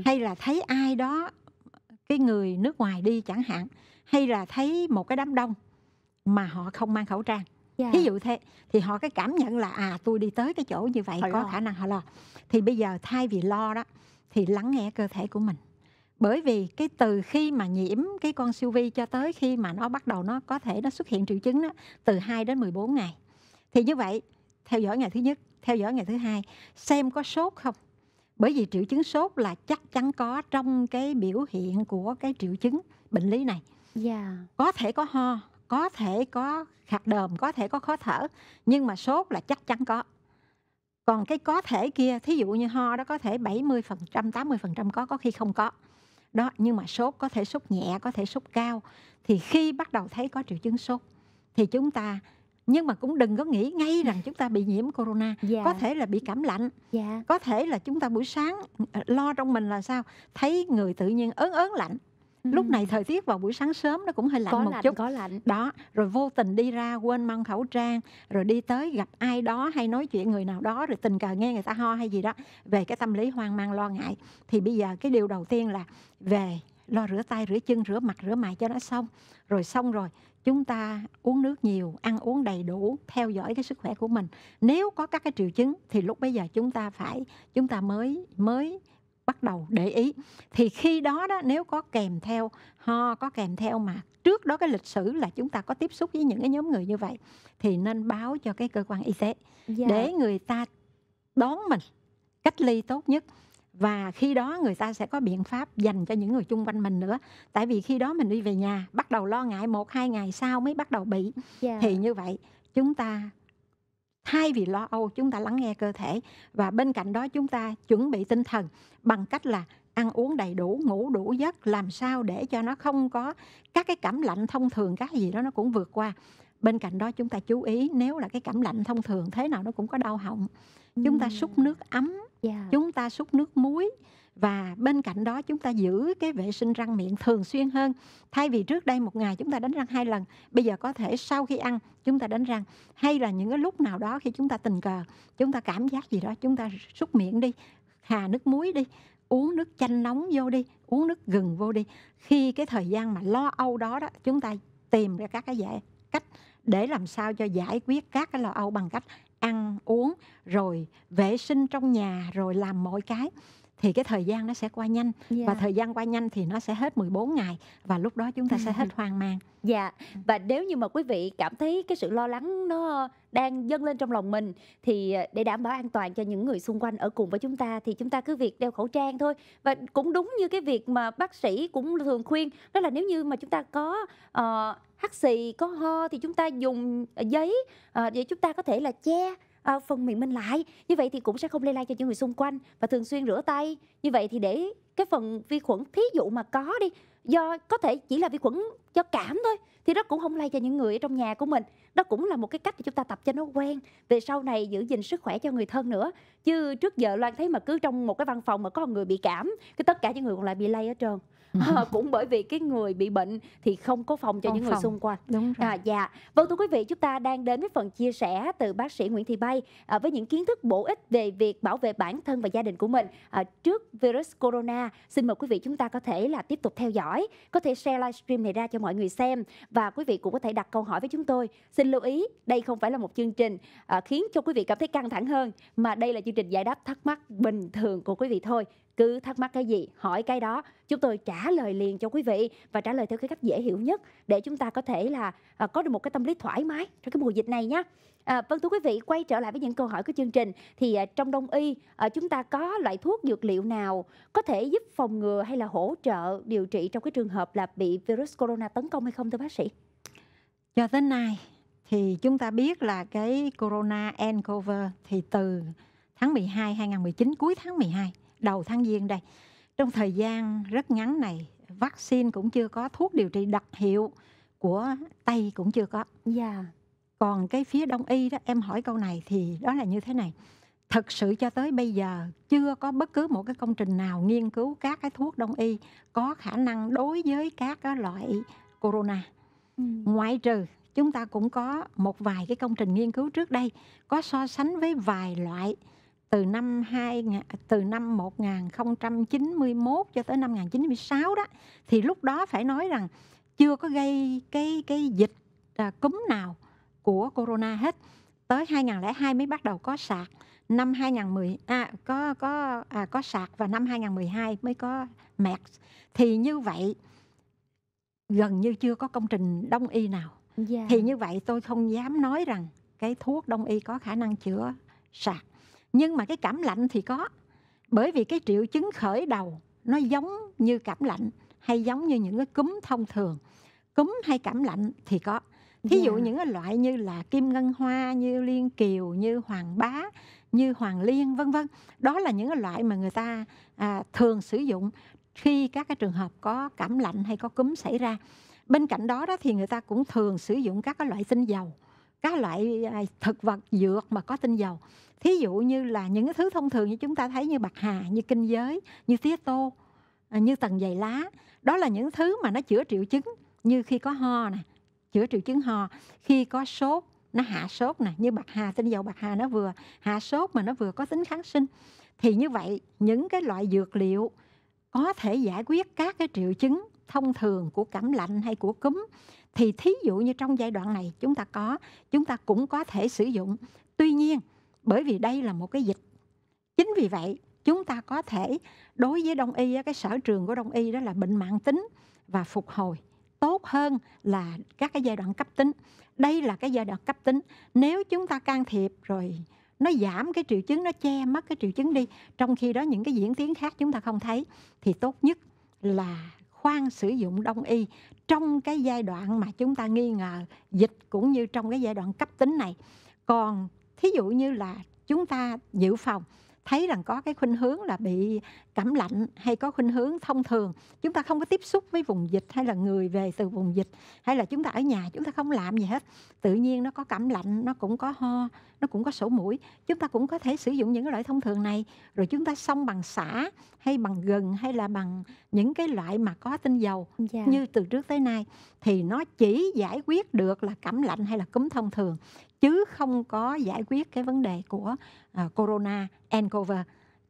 [SPEAKER 2] hay là thấy ai đó, cái người nước ngoài đi chẳng hạn, hay là thấy một cái đám đông mà họ không mang khẩu trang.
[SPEAKER 1] Dạ.
[SPEAKER 2] Thí dụ thế thì họ cái cảm nhận là tôi đi tới cái chỗ như vậy,
[SPEAKER 1] Họ
[SPEAKER 2] có
[SPEAKER 1] lo.
[SPEAKER 2] khả năng họ lo. Thì bây giờ thay vì lo đó thì lắng nghe cơ thể của mình. Bởi vì cái từ khi mà nhiễm cái con siêu vi cho tới khi mà nó bắt đầu nó có thể nó xuất hiện triệu chứng đó, từ 2 đến 14 ngày. Thì như vậy, theo dõi ngày thứ nhất, theo dõi ngày thứ hai, xem có sốt không. Bởi vì triệu chứng sốt là chắc chắn có trong cái biểu hiện của cái triệu chứng bệnh lý này.
[SPEAKER 1] Dạ.
[SPEAKER 2] Có thể có ho, có thể có khạc đờm, có thể có khó thở, nhưng mà sốt là chắc chắn có. Còn cái có thể kia, thí dụ như ho đó có thể 70%, 80% có khi không có. Đó, nhưng mà sốt có thể sốt nhẹ, có thể sốt cao. Thì khi bắt đầu thấy có triệu chứng sốt thì chúng ta, nhưng mà cũng đừng có nghĩ ngay rằng chúng ta bị nhiễm corona.
[SPEAKER 1] Dạ.
[SPEAKER 2] Có thể là bị cảm lạnh.
[SPEAKER 1] Dạ.
[SPEAKER 2] Có thể là chúng ta buổi sáng lo trong mình là sao? Thấy người tự nhiên ớn ớn lạnh. Lúc này thời tiết vào buổi sáng sớm nó cũng hơi lạnh một chút.
[SPEAKER 1] Có lạnh.
[SPEAKER 2] Đó, rồi vô tình đi ra quên mang khẩu trang, rồi đi tới gặp ai đó hay nói chuyện người nào đó, rồi tình cờ nghe người ta ho hay gì đó, về cái tâm lý hoang mang lo ngại. Thì bây giờ cái điều đầu tiên là về lo rửa tay, rửa chân, rửa mặt, rửa mày cho nó xong. Rồi chúng ta uống nước nhiều, ăn uống đầy đủ, theo dõi cái sức khỏe của mình. Nếu có các cái triệu chứng thì lúc bây giờ chúng ta mới bắt đầu để ý. Thì khi đó nếu có kèm theo ho, có kèm theo mà trước đó cái lịch sử là chúng ta có tiếp xúc với những cái nhóm người như vậy thì nên báo cho cái cơ quan y tế. Dạ. Để người ta đón mình cách ly tốt nhất. Và khi đó người ta sẽ có biện pháp dành cho những người chung quanh mình nữa. Tại vì khi đó mình đi về nhà, bắt đầu lo ngại 1-2 ngày sau mới bắt đầu bị. Dạ. Thì như vậy chúng ta thay vì lo âu, chúng ta lắng nghe cơ thể. Và bên cạnh đó chúng ta chuẩn bị tinh thần bằng cách là ăn uống đầy đủ, ngủ đủ giấc, làm sao để cho nó không có các cái cảm lạnh thông thường, các gì đó nó cũng vượt qua. Bên cạnh đó chúng ta chú ý, nếu là cái cảm lạnh thông thường thế nào nó cũng có đau họng, chúng ta súc nước ấm, chúng ta súc nước muối. Và bên cạnh đó chúng ta giữ cái vệ sinh răng miệng thường xuyên hơn. Thay vì trước đây một ngày chúng ta đánh răng 2 lần, bây giờ có thể sau khi ăn chúng ta đánh răng. Hay là những cái lúc nào đó khi chúng ta tình cờ, chúng ta cảm giác gì đó, chúng ta súc miệng đi, khà nước muối đi, uống nước chanh nóng vô đi, uống nước gừng vô đi. Khi cái thời gian mà lo âu đó, chúng ta tìm ra các cái cách để làm sao cho giải quyết các cái lo âu bằng cách ăn uống, rồi vệ sinh trong nhà, rồi làm mọi cái. Thì cái thời gian nó sẽ qua nhanh. Và thời gian qua nhanh thì nó sẽ hết 14 ngày. Và lúc đó chúng ta sẽ hết hoang mang.
[SPEAKER 1] Dạ. Và nếu như mà quý vị cảm thấy cái sự lo lắng nó đang dâng lên trong lòng mình, thì để đảm bảo an toàn cho những người xung quanh ở cùng với chúng ta, thì chúng ta cứ việc đeo khẩu trang thôi. Và cũng đúng như cái việc mà bác sĩ cũng thường khuyên, đó là nếu như mà chúng ta có hắt xì, có ho thì chúng ta dùng giấy để chúng ta có thể là che phần miệng mình lại. Như vậy thì cũng sẽ không lây lan cho những người xung quanh. Và thường xuyên rửa tay. Như vậy thì để cái phần vi khuẩn, thí dụ mà có đi, do có thể chỉ là vi khuẩn do cảm thôi, thì đó cũng không lây cho những người ở trong nhà của mình. Đó cũng là một cái cách để chúng ta tập cho nó quen, về sau này giữ gìn sức khỏe cho người thân nữa. Chứ trước giờ Loan thấy mà cứ trong một cái văn phòng mà có người bị cảm, cái tất cả những người còn lại bị lây hết trơn. Cũng bởi vì cái người bị bệnh thì không có phòng cho những người xung quanh.
[SPEAKER 2] Đúng rồi.
[SPEAKER 1] Dạ. Vâng, thưa quý vị, chúng ta đang đến với phần chia sẻ từ bác sĩ Nguyễn Thị Bay với những kiến thức bổ ích về việc bảo vệ bản thân và gia đình của mình trước virus corona. Xin mời quý vị chúng ta có thể là tiếp tục theo dõi, có thể share livestream này ra cho mọi người xem, và quý vị cũng có thể đặt câu hỏi với chúng tôi. Xin lưu ý, đây không phải là một chương trình khiến cho quý vị cảm thấy căng thẳng hơn, mà đây là chương trình giải đáp thắc mắc bình thường của quý vị thôi. cứ thắc mắc cái gì, hỏi cái đó, chúng tôi trả lời liền cho quý vị và trả lời theo cái cách dễ hiểu nhất để chúng ta có thể là có được một cái tâm lý thoải mái trong cái mùa dịch này nhé. Vâng thưa quý vị, quay trở lại với những câu hỏi của chương trình thì trong Đông y chúng ta có loại thuốc dược liệu nào có thể giúp phòng ngừa hay là hỗ trợ điều trị trong cái trường hợp là bị virus corona tấn công hay không thưa bác sĩ?
[SPEAKER 2] Cho tới nay thì chúng ta biết là cái corona nCoV thì từ tháng 12 2019, cuối tháng 12, đầu tháng Giêng đây, trong thời gian rất ngắn này, vaccine cũng chưa có, thuốc điều trị đặc hiệu của Tây cũng chưa có.
[SPEAKER 1] Dạ.
[SPEAKER 2] Còn cái phía Đông y đó, em hỏi câu này thì đó là như thế này. Thật sự cho tới bây giờ chưa có bất cứ một cái công trình nào nghiên cứu các cái thuốc Đông y có khả năng đối với các cái loại corona. Ngoại trừ chúng ta cũng có một vài cái công trình nghiên cứu trước đây có so sánh với vài loại từ năm 1091 cho tới năm 1996 đó, thì lúc đó phải nói rằng chưa có gây cái dịch cúm nào của corona hết. Tới 2002 mới bắt đầu có sạc. Năm 2010 có sạc và năm 2012 mới có MERS. Thì như vậy gần như chưa có công trình Đông y nào.
[SPEAKER 1] Dạ.
[SPEAKER 2] Thì như vậy tôi không dám nói rằng cái thuốc Đông y có khả năng chữa sạc. Nhưng mà cái cảm lạnh thì có. Bởi vì cái triệu chứng khởi đầu nó giống như cảm lạnh hay giống như những cái cúm thông thường. Cúm hay cảm lạnh thì có. Thí dụ những cái loại như là kim ngân hoa, như liên kiều, như hoàng bá, như hoàng liên vân vân. Đó là những cái loại mà người ta thường sử dụng khi các cái trường hợp có cảm lạnh hay có cúm xảy ra. Bên cạnh đó thì người ta cũng thường sử dụng các cái loại tinh dầu, các loại thực vật dược mà có tinh dầu. Thí dụ như là những cái thứ thông thường như chúng ta thấy như bạc hà, như kinh giới, như tía tô, như tần dày lá. Đó là những thứ mà nó chữa triệu chứng, như khi có ho nè, chữa triệu chứng ho. Khi có sốt, nó hạ sốt nè, như bạc hà, tinh dầu bạc hà nó vừa hạ sốt mà nó vừa có tính kháng sinh. Thì như vậy, những cái loại dược liệu có thể giải quyết các cái triệu chứng thông thường của cảm lạnh hay của cúm. Thì thí dụ như trong giai đoạn này chúng ta cũng có thể sử dụng. Tuy nhiên, bởi vì đây là một cái dịch, chính vì vậy chúng ta có thể, đối với Đông y, cái sở trường của Đông y đó là bệnh mãn tính và phục hồi tốt hơn là các cái giai đoạn cấp tính. Đây là cái giai đoạn cấp tính. Nếu chúng ta can thiệp rồi nó giảm cái triệu chứng, nó che mất cái triệu chứng đi, trong khi đó những cái diễn tiến khác chúng ta không thấy, thì tốt nhất là khoan sử dụng Đông y trong cái giai đoạn mà chúng ta nghi ngờ dịch cũng như trong cái giai đoạn cấp tính này. Còn thí dụ như là chúng ta dự phòng, thấy rằng có cái khuynh hướng là bị cảm lạnh hay có khuynh hướng thông thường, chúng ta không có tiếp xúc với vùng dịch hay là người về từ vùng dịch, hay là chúng ta ở nhà chúng ta không làm gì hết, tự nhiên nó có cảm lạnh, nó cũng có ho, nó cũng có sổ mũi, chúng ta cũng có thể sử dụng những cái loại thông thường này, rồi chúng ta xông bằng xả hay bằng gừng hay là bằng những cái loại mà có tinh dầu như từ trước tới nay, thì nó chỉ giải quyết được là cảm lạnh hay là cúm thông thường, chứ không có giải quyết cái vấn đề của corona nCoV.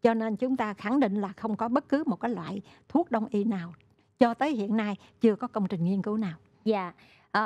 [SPEAKER 2] Cho nên chúng ta khẳng định là không có bất cứ một cái loại thuốc Đông y nào cho tới hiện nay, chưa có công trình nghiên cứu nào.
[SPEAKER 1] Dạ.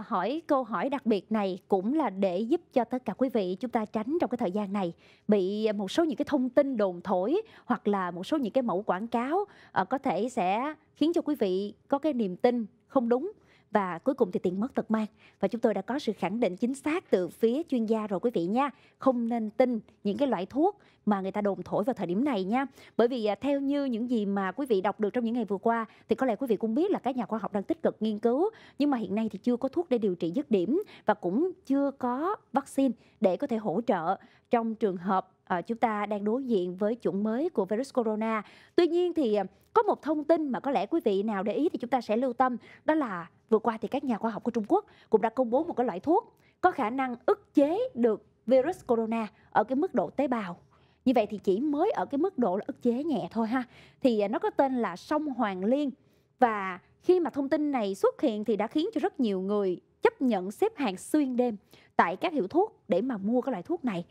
[SPEAKER 1] Hỏi câu hỏi đặc biệt này cũng là để giúp cho tất cả quý vị chúng ta tránh trong cái thời gian này bị một số những cái thông tin đồn thổi hoặc là một số những cái mẫu quảng cáo có thể sẽ khiến cho quý vị có cái niềm tin không đúng và cuối cùng thì tiền mất tật mang. Và chúng tôi đã có sự khẳng định chính xác từ phía chuyên gia rồi quý vị nha. Không nên tin những cái loại thuốc mà người ta đồn thổi vào thời điểm này nha. Bởi vì theo như những gì mà quý vị đọc được trong những ngày vừa qua thì có lẽ quý vị cũng biết là các nhà khoa học đang tích cực nghiên cứu, nhưng mà hiện nay thì chưa có thuốc để điều trị dứt điểm và cũng chưa có vaccine để có thể hỗ trợ trong trường hợp chúng ta đang đối diện với chủng mới của virus corona. Tuy nhiên thì có một thông tin mà có lẽ quý vị nào để ý thì chúng ta sẽ lưu tâm, đó là vừa qua thì các nhà khoa học của Trung Quốc cũng đã công bố một cái loại thuốc có khả năng ức chế được virus corona ở cái mức độ tế bào. Như vậy thì chỉ mới ở cái mức độ là ức chế nhẹ thôi ha. Thì nó có tên là song hoàng liên. Và khi mà thông tin này xuất hiện thì đã khiến cho rất nhiều người chấp nhận xếp hàng xuyên đêm tại các hiệu thuốc để mà mua cái loại thuốc này.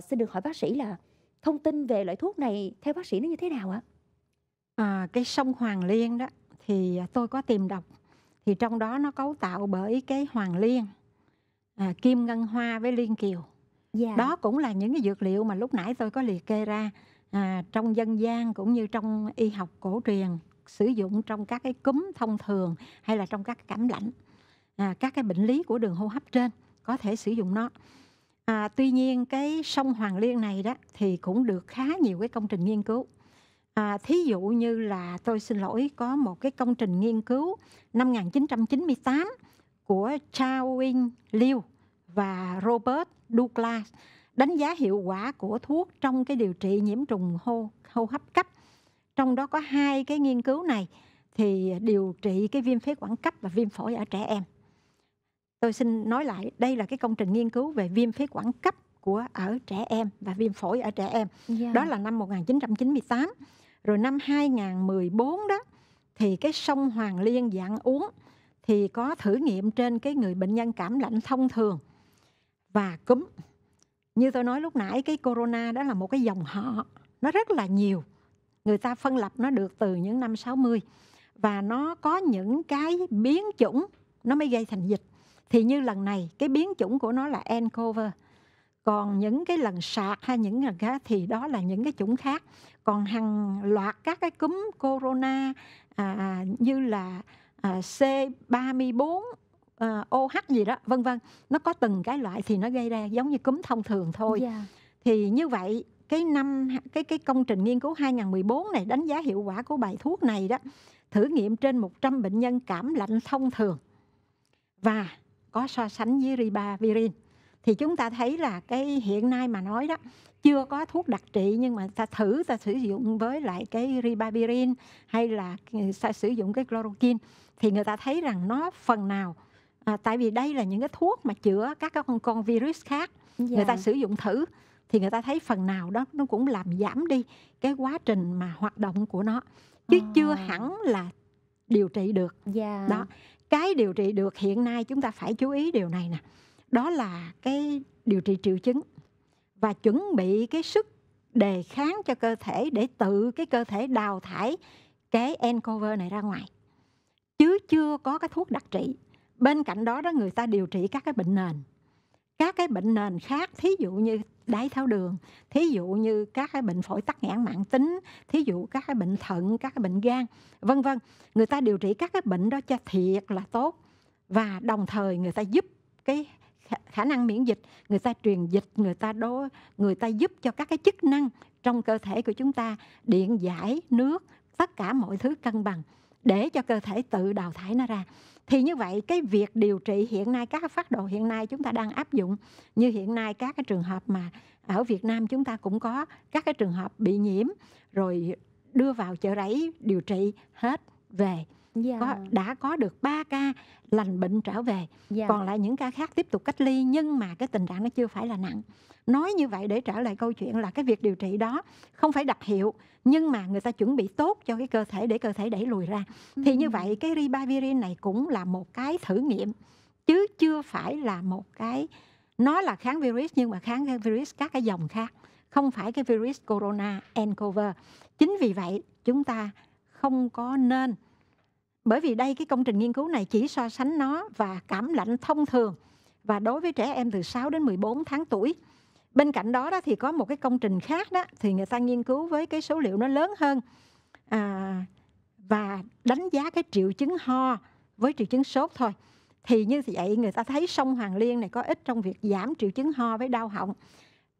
[SPEAKER 1] Xin được hỏi bác sĩ là thông tin về loại thuốc này theo bác sĩ nó như thế nào ạ?
[SPEAKER 2] Cái song hoàng liên đó thì tôi có tìm đọc, thì trong đó nó cấu tạo bởi cái hoàng liên, kim ngân hoa với liên kiều. Đó cũng là những cái dược liệu mà lúc nãy tôi có liệt kê ra. trong dân gian cũng như trong y học cổ truyền, sử dụng trong các cái cúm thông thường hay là trong các cái cảm lạnh, các cái bệnh lý của đường hô hấp trên có thể sử dụng nó. Tuy nhiên cái sông Hoàng Liên này đó thì cũng được khá nhiều cái công trình nghiên cứu. Thí dụ như là tôi xin lỗi, có một cái công trình nghiên cứu năm 1998 của Chao Wing Liu và Robert Douglas đánh giá hiệu quả của thuốc trong cái điều trị nhiễm trùng hô hấp cấp. Trong đó có 2 cái nghiên cứu này thì điều trị cái viêm phế quản cấp và viêm phổi ở trẻ em. Tôi xin nói lại, đây là cái công trình nghiên cứu về viêm phế quản cấp ở trẻ em và viêm phổi ở trẻ em. Đó là năm 1998. Rồi năm 2014 đó thì cái sông Hoàng Liên dạng uống thì có thử nghiệm trên cái người bệnh nhân cảm lạnh thông thường và cúm. Như tôi nói lúc nãy, cái corona đó là một cái dòng họ, nó rất là nhiều. Người ta phân lập nó được từ những năm 60 và nó có những cái biến chủng nó mới gây thành dịch. Thì như lần này cái biến chủng của nó là nCoV. Còn những cái lần sạc hay những lần khác thì đó là những cái chủng khác. Còn hàng loạt các cái cúm corona như là C34, OH gì đó, vân vân, nó có từng cái loại thì nó gây ra giống như cúm thông thường thôi. Thì như vậy cái công trình nghiên cứu 2014 này đánh giá hiệu quả của bài thuốc này đó, thử nghiệm trên 100 bệnh nhân cảm lạnh thông thường và có so sánh với ribavirin. Thì chúng ta thấy là cái hiện nay mà nói đó, chưa có thuốc đặc trị nhưng mà ta sử dụng với lại cái ribavirin hay là ta sử dụng cái chloroquine thì người ta thấy rằng nó phần nào, tại vì đây là những cái thuốc mà chữa các con virus khác, người ta sử dụng thử thì người ta thấy phần nào đó nó cũng làm giảm đi cái quá trình mà hoạt động của nó, chứ chưa hẳn là điều trị được. Đó, cái điều trị được hiện nay chúng ta phải chú ý điều này nè, đó là cái điều trị triệu chứng và chuẩn bị cái sức đề kháng cho cơ thể để tự cái cơ thể đào thải cái nCoV này ra ngoài, chứ chưa có cái thuốc đặc trị. Bên cạnh đó đó, người ta điều trị các cái bệnh nền, các cái bệnh nền khác, thí dụ như đái tháo đường, thí dụ như các cái bệnh phổi tắc nghẽn mãn tính, thí dụ các cái bệnh thận, các cái bệnh gan, vân vân. Người ta điều trị các cái bệnh đó cho thiệt là tốt và đồng thời người ta giúp cái khả năng miễn dịch, người ta truyền dịch, người ta giúp cho các cái chức năng trong cơ thể của chúng ta, điện giải, nước, tất cả mọi thứ cân bằng để cho cơ thể tự đào thải nó ra. Thì như vậy cái việc điều trị hiện nay, các phác đồ hiện nay chúng ta đang áp dụng, như hiện nay các cái trường hợp mà ở Việt Nam chúng ta cũng có các cái trường hợp bị nhiễm rồi đưa vào chợ rẫy điều trị hết về. Đã có được 3 ca lành bệnh trở về, còn lại những ca khác tiếp tục cách ly nhưng mà cái tình trạng nó chưa phải là nặng. Nói như vậy để trở lại câu chuyện là cái việc điều trị đó không phải đặc hiệu nhưng mà người ta chuẩn bị tốt cho cái cơ thể để cơ thể đẩy lùi ra. Thì như vậy cái ribavirin này cũng là một cái thử nghiệm chứ chưa phải là một cái, nó là kháng virus nhưng mà kháng virus các cái dòng khác, không phải cái virus corona nCoV. Chính vì vậy chúng ta không có nên, bởi vì đây cái công trình nghiên cứu này chỉ so sánh nó và cảm lạnh thông thường và đối với trẻ em từ 6 đến 14 tháng tuổi. Bên cạnh đó, thì có một cái công trình khác đó thì người ta nghiên cứu với cái số liệu nó lớn hơn và đánh giá cái triệu chứng ho với triệu chứng sốt thôi. Thì như vậy người ta thấy sông Hoàng Liên này có ích trong việc giảm triệu chứng ho với đau họng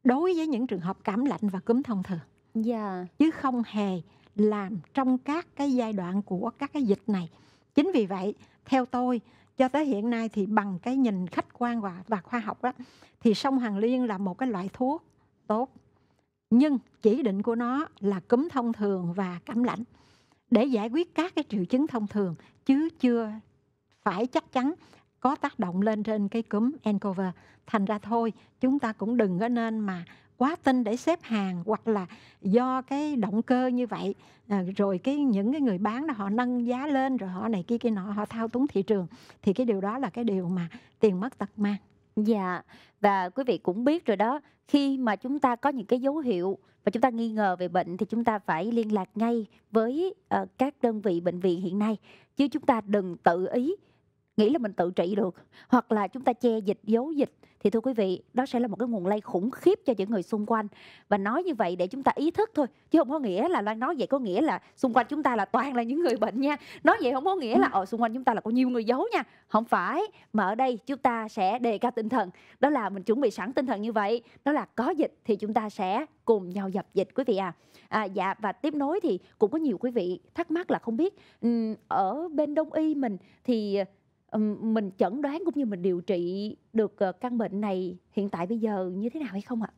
[SPEAKER 2] đối với những trường hợp cảm lạnh và cúm thông thường, chứ không hề làm trong các cái giai đoạn của các cái dịch này. Chính vì vậy theo tôi cho tới hiện nay thì bằng cái nhìn khách quan và khoa học đó, thì sông Hoàng Liên là một cái loại thuốc tốt, nhưng chỉ định của nó là cúm thông thường và cảm lạnh để giải quyết các cái triệu chứng thông thường, chứ chưa phải chắc chắn có tác động lên trên cái cúm nCoV. Thành ra thôi, chúng ta cũng đừng có nên mà quá tin để xếp hàng, hoặc là do cái động cơ như vậy rồi những cái người bán đó họ nâng giá lên rồi họ này kia nọ, họ thao túng thị trường, thì cái điều đó là cái điều mà tiền mất tật mang.
[SPEAKER 1] Và quý vị cũng biết rồi đó, khi mà chúng ta có những cái dấu hiệu và chúng ta nghi ngờ về bệnh thì chúng ta phải liên lạc ngay với các đơn vị bệnh viện hiện nay, chứ chúng ta đừng tự ý nghĩ là mình tự trị được, hoặc là chúng ta che dịch, giấu dịch, thì thưa quý vị, đó sẽ là một cái nguồn lây khủng khiếp cho những người xung quanh. Và nói như vậy để chúng ta ý thức thôi, chứ không có nghĩa là Loan nói vậy có nghĩa là xung quanh chúng ta là toàn là những người bệnh nha. Nói vậy không có nghĩa là xung quanh chúng ta là có nhiều người giấu nha. Không phải, mà ở đây chúng ta sẽ đề cao tinh thần, đó là mình chuẩn bị sẵn tinh thần như vậy, đó là có dịch thì chúng ta sẽ cùng nhau dập dịch quý vị à. Dạ, và tiếp nối thì cũng có nhiều quý vị thắc mắc là không biết ở bên Đông y mình thì mình chẩn đoán cũng như mình điều trị được, căn bệnh này hiện tại bây giờ như thế nào hay không ạ?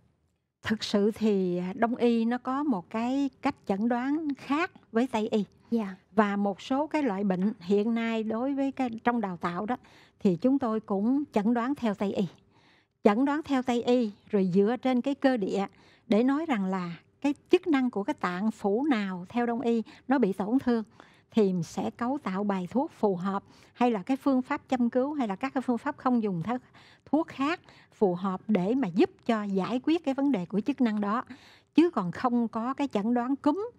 [SPEAKER 2] Thực sự thì Đông y nó có một cái cách chẩn đoán khác với Tây y.
[SPEAKER 1] Dạ.
[SPEAKER 2] Và một số cái loại bệnh hiện nay đối với trong đào tạo đó thì chúng tôi cũng chẩn đoán theo Tây y. Chẩn đoán theo Tây y rồi dựa trên cái cơ địa để nói rằng là cái chức năng của cái tạng phủ nào theo Đông y nó bị tổn thương thì sẽ cấu tạo bài thuốc phù hợp, hay là cái phương pháp châm cứu, hay là các cái phương pháp không dùng thuốc khác phù hợp để mà giúp cho giải quyết cái vấn đề của chức năng đó. Chứ còn không có cái chẩn đoán cúm,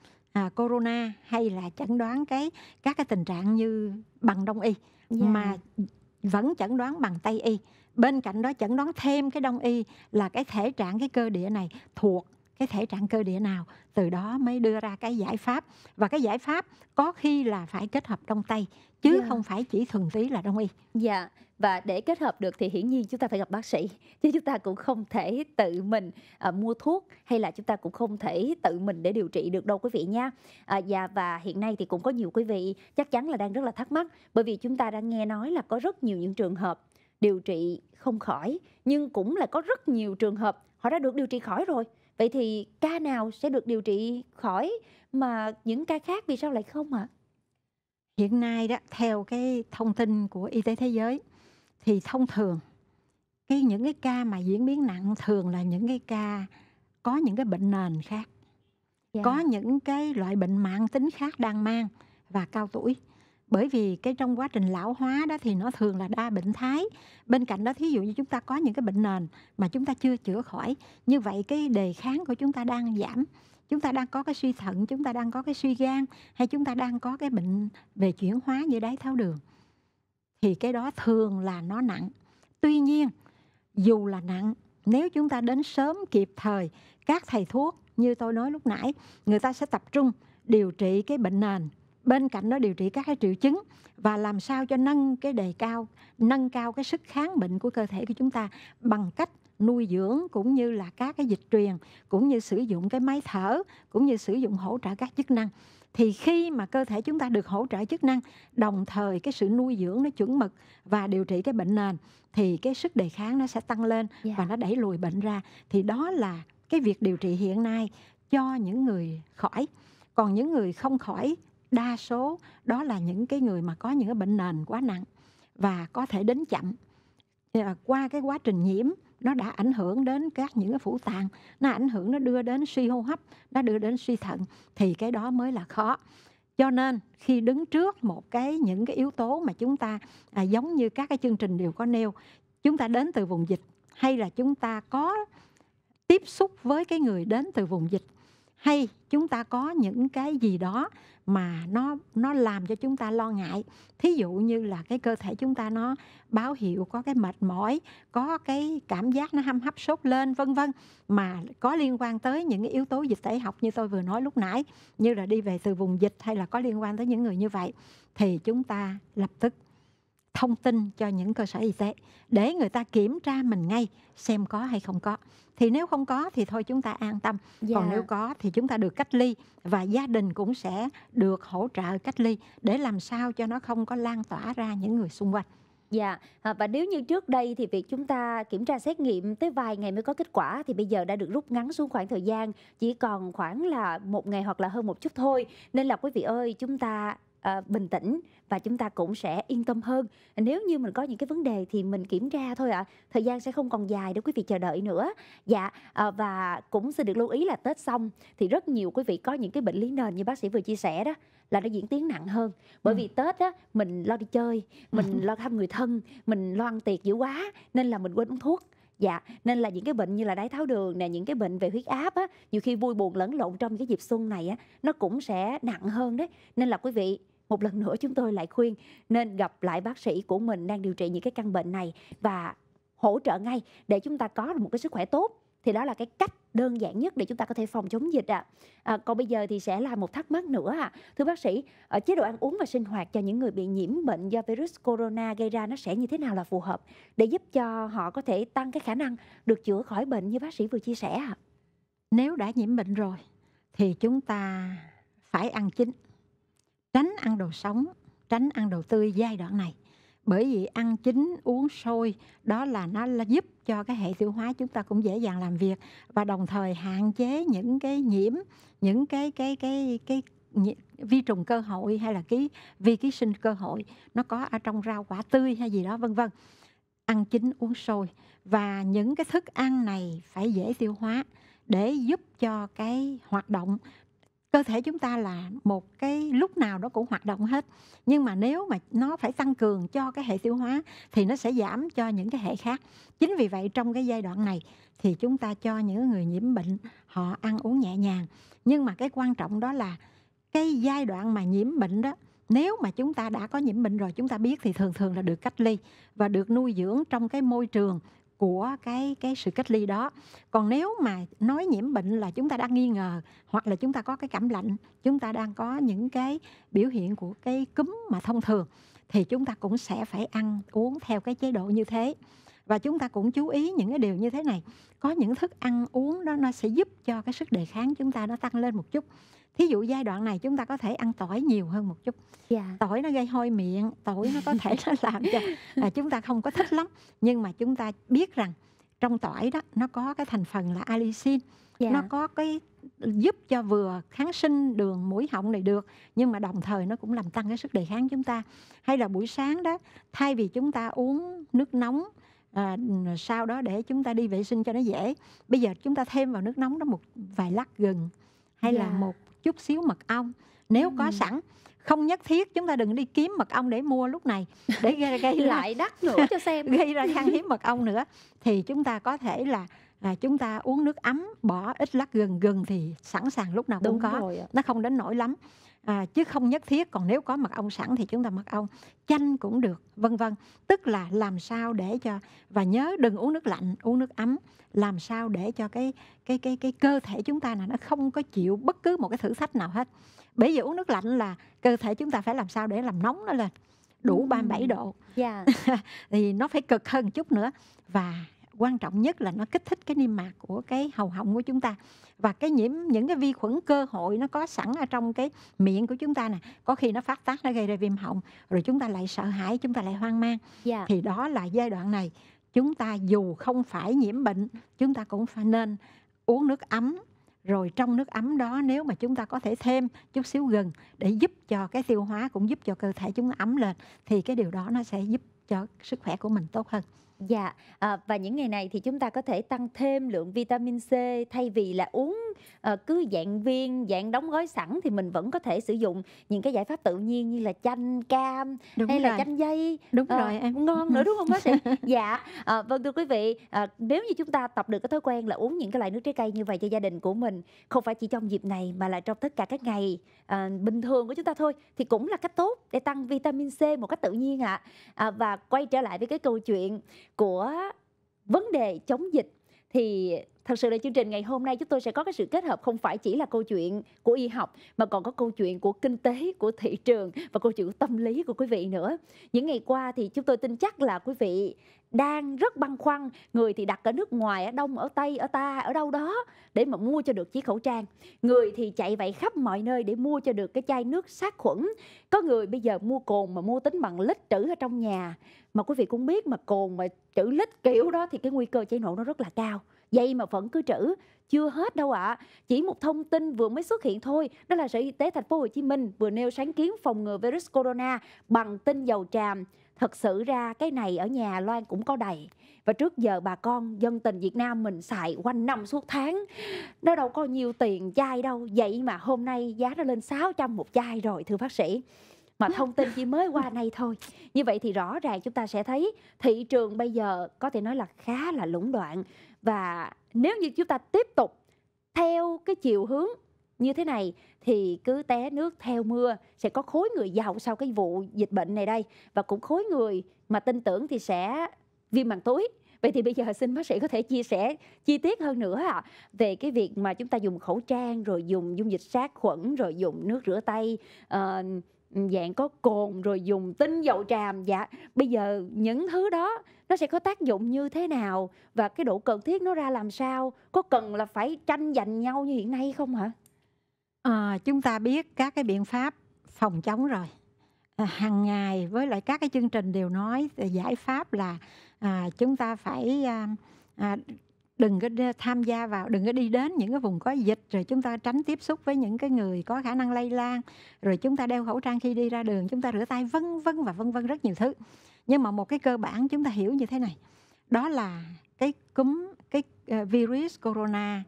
[SPEAKER 2] corona, hay là chẩn đoán các cái tình trạng như bằng Đông y,
[SPEAKER 1] Dạ.
[SPEAKER 2] mà vẫn chẩn đoán bằng Tây y. Bên cạnh đó chẩn đoán thêm cái Đông y là cái thể trạng, cái cơ địa này thuộc cái thể trạng cơ địa nào, từ đó mới đưa ra cái giải pháp. Và cái giải pháp có khi là phải kết hợp Đông Tây, chứ
[SPEAKER 1] Dạ.
[SPEAKER 2] không phải chỉ thuần túy là Đông y.
[SPEAKER 1] Dạ, và để kết hợp được thì hiển nhiên chúng ta phải gặp bác sĩ, chứ chúng ta cũng không thể tự mình, mua thuốc, hay là chúng ta cũng không thể tự mình để điều trị được đâu quý vị nha. Dạ, và hiện nay thì cũng có nhiều quý vị chắc chắn là đang rất là thắc mắc, bởi vì chúng ta đang nghe nói là có rất nhiều những trường hợp điều trị không khỏi, nhưng cũng là có rất nhiều trường hợp họ đã được điều trị khỏi rồi. Vậy thì ca nào sẽ được điều trị khỏi mà những ca khác vì sao lại không ạ?
[SPEAKER 2] Hiện nay đó, theo cái thông tin của Y tế Thế giới thì thông thường những cái ca mà diễn biến nặng thường là những cái ca có những cái bệnh nền khác,
[SPEAKER 1] Dạ.
[SPEAKER 2] có những cái loại bệnh mãn tính khác đang mang và cao tuổi. Bởi vì cái trong quá trình lão hóa đó thì nó thường là đa bệnh thái. Bên cạnh đó thí dụ như chúng ta có những cái bệnh nền mà chúng ta chưa chữa khỏi, như vậy cái đề kháng của chúng ta đang giảm. Chúng ta đang có cái suy thận, chúng ta đang có cái suy gan, hay chúng ta đang có cái bệnh về chuyển hóa như đái tháo đường, thì cái đó thường là nó nặng. Tuy nhiên, dù là nặng, nếu chúng ta đến sớm kịp thời, các thầy thuốc như tôi nói lúc nãy, người ta sẽ tập trung điều trị cái bệnh nền, bên cạnh đó điều trị các cái triệu chứng, và làm sao cho nâng cao cái sức kháng bệnh của cơ thể của chúng ta bằng cách nuôi dưỡng, cũng như là các cái dịch truyền, cũng như sử dụng cái máy thở, cũng như sử dụng hỗ trợ các chức năng. Thì khi mà cơ thể chúng ta được hỗ trợ chức năng, đồng thời cái sự nuôi dưỡng nó chuẩn mực và điều trị cái bệnh nền, thì cái sức đề kháng nó sẽ tăng lên và nó đẩy lùi bệnh ra. Thì đó là cái việc điều trị hiện nay cho những người khỏi. Còn những người không khỏi, đa số đó là những cái người mà có những cái bệnh nền quá nặng và có thể đến chậm. Qua cái quá trình nhiễm, nó đã ảnh hưởng đến những cái phủ tạng, nó đưa đến suy hô hấp, nó đưa đến suy thận, thì cái đó mới là khó. Cho nên khi đứng trước những cái yếu tố mà chúng ta giống như các cái chương trình đều có nêu, chúng ta đến từ vùng dịch, hay là chúng ta có tiếp xúc với cái người đến từ vùng dịch, hay chúng ta có những cái gì đó mà nó làm cho chúng ta lo ngại. Thí dụ như là cái cơ thể chúng ta nó báo hiệu có cái mệt mỏi, có cái cảm giác nó hăm hấp sốt lên, vân vân, mà có liên quan tới những cái yếu tố dịch tễ học như tôi vừa nói lúc nãy, như là đi về từ vùng dịch, hay là có liên quan tới những người như vậy, thì chúng ta lập tức thông tin cho những cơ sở y tế để người ta kiểm tra mình ngay xem có hay không có. Thì nếu không có thì thôi chúng ta an tâm. Còn nếu có thì chúng ta được cách ly, và gia đình cũng sẽ được hỗ trợ cách ly để làm sao cho nó không có lan tỏa ra những người xung quanh.
[SPEAKER 1] Dạ, và nếu như trước đây thì việc chúng ta kiểm tra xét nghiệm tới vài ngày mới có kết quả, thì bây giờ đã được rút ngắn xuống khoảng thời gian chỉ còn khoảng là 1 ngày hoặc là hơn một chút thôi. Nên là quý vị ơi, chúng ta bình tĩnh và chúng ta cũng sẽ yên tâm hơn. Nếu như mình có những cái vấn đề thì mình kiểm tra thôi ạ. Thời gian sẽ không còn dài để quý vị chờ đợi nữa. Dạ, và cũng xin được lưu ý là Tết xong thì rất nhiều quý vị có những cái bệnh lý nền như bác sĩ vừa chia sẻ đó, là nó diễn tiến nặng hơn. Bởi vì Tết á, mình lo đi chơi, mình lo thăm người thân, mình lo ăn tiệc dữ quá, nên là mình quên uống thuốc. Dạ, nên là những cái bệnh như là đái tháo đường nè, những cái bệnh về huyết áp á, nhiều khi vui buồn lẫn lộn trong cái dịp xuân này á, nó cũng sẽ nặng hơn đấy. Nên là quý vị một lần nữa chúng tôi lại khuyên nên gặp lại bác sĩ của mình đang điều trị những cái căn bệnh này và hỗ trợ ngay để chúng ta có được một cái sức khỏe tốt. Thì đó là cái cách đơn giản nhất để chúng ta có thể phòng chống dịch ạ. Còn bây giờ thì sẽ là một thắc mắc nữa ạ. Thưa bác sĩ, chế độ ăn uống và sinh hoạt cho những người bị nhiễm bệnh do virus corona gây ra nó sẽ như thế nào là phù hợp để giúp cho họ có thể tăng cái khả năng được chữa khỏi bệnh như bác sĩ vừa chia sẻ ạ?
[SPEAKER 2] Nếu đã nhiễm bệnh rồi thì chúng ta phải ăn chín, tránh ăn đồ sống, tránh ăn đồ tươi giai đoạn này. Bởi vì ăn chín, uống sôi, đó là nó là giúp cho cái hệ tiêu hóa chúng ta cũng dễ dàng làm việc và đồng thời hạn chế những cái nhiễm, những cái vi trùng cơ hội hay là cái vi ký sinh cơ hội nó có ở trong rau quả tươi hay gì đó vân vân. Ăn chín uống sôi và những cái thức ăn này phải dễ tiêu hóa để giúp cho cái hoạt động cơ thể chúng ta là một cái lúc nào nó cũng hoạt động hết. Nhưng mà nếu mà nó phải tăng cường cho cái hệ tiêu hóa thì nó sẽ giảm cho những cái hệ khác. Chính vì vậy trong cái giai đoạn này thì chúng ta cho những người nhiễm bệnh họ ăn uống nhẹ nhàng. Nhưng mà cái quan trọng đó là cái giai đoạn mà nhiễm bệnh đó, nếu mà chúng ta đã có nhiễm bệnh rồi chúng ta biết thì thường thường là được cách ly và được nuôi dưỡng trong cái môi trường của cái sự cách ly đó. Còn nếu mà nói nhiễm bệnh là chúng ta đang nghi ngờ hoặc là chúng ta có cái cảm lạnh, chúng ta đang có những cái biểu hiện của cái cúm mà thông thường thì chúng ta cũng sẽ phải ăn uống theo cái chế độ như thế. Và chúng ta cũng chú ý những cái điều như thế này. Có những thức ăn uống đó nó sẽ giúp cho cái sức đề kháng chúng ta nó tăng lên một chút. Thí dụ giai đoạn này chúng ta có thể ăn tỏi nhiều hơn một chút. Tỏi nó gây hôi miệng, tỏi nó có thể nó làm cho chúng ta không có thích lắm. Nhưng mà chúng ta biết rằng trong tỏi đó nó có cái thành phần là allicin. Nó có cái giúp cho vừa kháng sinh đường mũi họng này được, nhưng mà đồng thời nó cũng làm tăng cái sức đề kháng chúng ta. Hay là buổi sáng đó, thay vì chúng ta uống nước nóng sau đó để chúng ta đi vệ sinh cho nó dễ, bây giờ chúng ta thêm vào nước nóng đó một vài lát gừng hay là một chút xíu mật ong nếu có sẵn. Không nhất thiết chúng ta đừng đi kiếm mật ong để mua lúc này để gây
[SPEAKER 1] lại đắt nữa cho xem
[SPEAKER 2] gây ra khan hiếm mật ong nữa. Thì chúng ta có thể là chúng ta uống nước ấm, bỏ ít lát gừng. Gừng thì sẵn sàng lúc nào cũng có, nó không đến nỗi lắm. Chứ không nhất thiết. Còn nếu có mật ong sẵn thì chúng ta mật ong, chanh cũng được, vân vân. Tức là làm sao để cho, và nhớ đừng uống nước lạnh, uống nước ấm, làm sao để cho cái cơ thể chúng ta là nó không có chịu bất cứ một cái thử thách nào hết. Bởi vì uống nước lạnh là cơ thể chúng ta phải làm sao để làm nóng nó lên đủ 37 độ. Thì nó phải cực hơn chút nữa. Và quan trọng nhất là nó kích thích cái niêm mạc của cái hầu họng của chúng ta. Và cái những cái vi khuẩn cơ hội nó có sẵn ở trong cái miệng của chúng ta nè, có khi nó phát tác, nó gây ra viêm họng, rồi chúng ta lại sợ hãi, chúng ta lại hoang mang. Thì đó là giai đoạn này chúng ta dù không phải nhiễm bệnh, chúng ta cũng phải nên uống nước ấm. Rồi trong nước ấm đó nếu mà chúng ta có thể thêm chút xíu gừng để giúp cho cái tiêu hóa, cũng giúp cho cơ thể chúng ta ấm lên, thì cái điều đó nó sẽ giúp cho sức khỏe của mình tốt hơn.
[SPEAKER 1] Và những ngày này thì chúng ta có thể tăng thêm lượng vitamin C, thay vì là uống cứ dạng viên, dạng đóng gói sẵn, thì mình vẫn có thể sử dụng những cái giải pháp tự nhiên như là chanh cam hay là chanh dây.
[SPEAKER 2] Đúng rồi em.
[SPEAKER 1] Ngon nữa đúng không bác sĩ? Vâng thưa quý vị, nếu như chúng ta tập được cái thói quen là uống những cái loại nước trái cây như vậy cho gia đình của mình, không phải chỉ trong dịp này mà là trong tất cả các ngày bình thường của chúng ta thôi, thì cũng là cách tốt để tăng vitamin C một cách tự nhiên ạ. Và quay trở lại với cái câu chuyện của vấn đề chống dịch, thì thật sự là chương trình ngày hôm nay chúng tôi sẽ có cái sự kết hợp không phải chỉ là câu chuyện của y học mà còn có câu chuyện của kinh tế, của thị trường và câu chuyện của tâm lý của quý vị nữa. Những ngày qua thì chúng tôi tin chắc là quý vị đang rất băn khoăn, người thì đặt ở nước ngoài, ở Đông, ở Tây, ở Ta, ở đâu đó để mà mua cho được chiếc khẩu trang. Người thì chạy vậy khắp mọi nơi để mua cho được cái chai nước sát khuẩn. Có người bây giờ mua cồn mà mua tính bằng lít trữ ở trong nhà. Mà quý vị cũng biết mà cồn mà trữ lít kiểu đó thì cái nguy cơ cháy nổ nó rất là cao. Vậy mà vẫn cứ trữ. Chưa hết đâu ạ. Chỉ một thông tin vừa mới xuất hiện thôi, đó là Sở Y tế Thành phố Hồ Chí Minh vừa nêu sáng kiến phòng ngừa virus corona bằng tinh dầu tràm. Thật sự ra cái này ở nhà Loan cũng có đầy. Và trước giờ bà con dân tình Việt Nam mình xài quanh năm suốt tháng, nó đâu có nhiều tiền chai đâu. Vậy mà hôm nay giá nó lên 600 một chai rồi thưa bác sĩ. Mà thông tin chỉ mới qua nay thôi. Như vậy thì rõ ràng chúng ta sẽ thấy thị trường bây giờ có thể nói là khá là lũng đoạn. Và nếu như chúng ta tiếp tục theo cái chiều hướng như thế này thì cứ té nước theo mưa, sẽ có khối người giàu sau cái vụ dịch bệnh này đây, và cũng khối người mà tin tưởng thì sẽ viêm màng túi. Vậy thì bây giờ xin bác sĩ có thể chia sẻ chi tiết hơn nữa về cái việc mà chúng ta dùng khẩu trang, rồi dùng dung dịch sát khuẩn, rồi dùng nước rửa tay, dạng có cồn, rồi dùng tinh dầu tràm. Dạ, bây giờ những thứ đó nó sẽ có tác dụng như thế nào và cái độ cần thiết nó ra làm sao? Có cần là phải tranh giành nhau như hiện nay không hả?
[SPEAKER 2] Chúng ta biết các cái biện pháp phòng chống rồi. Hàng ngày với lại các cái chương trình đều nói giải pháp là chúng ta phải đừng có tham gia vào, đừng có đi đến những cái vùng có dịch, rồi chúng ta tránh tiếp xúc với những cái người có khả năng lây lan, rồi chúng ta đeo khẩu trang khi đi ra đường, chúng ta rửa tay vân vân rất nhiều thứ. Nhưng mà một cái cơ bản chúng ta hiểu như thế này, đó là cái cúm, cái virus corona,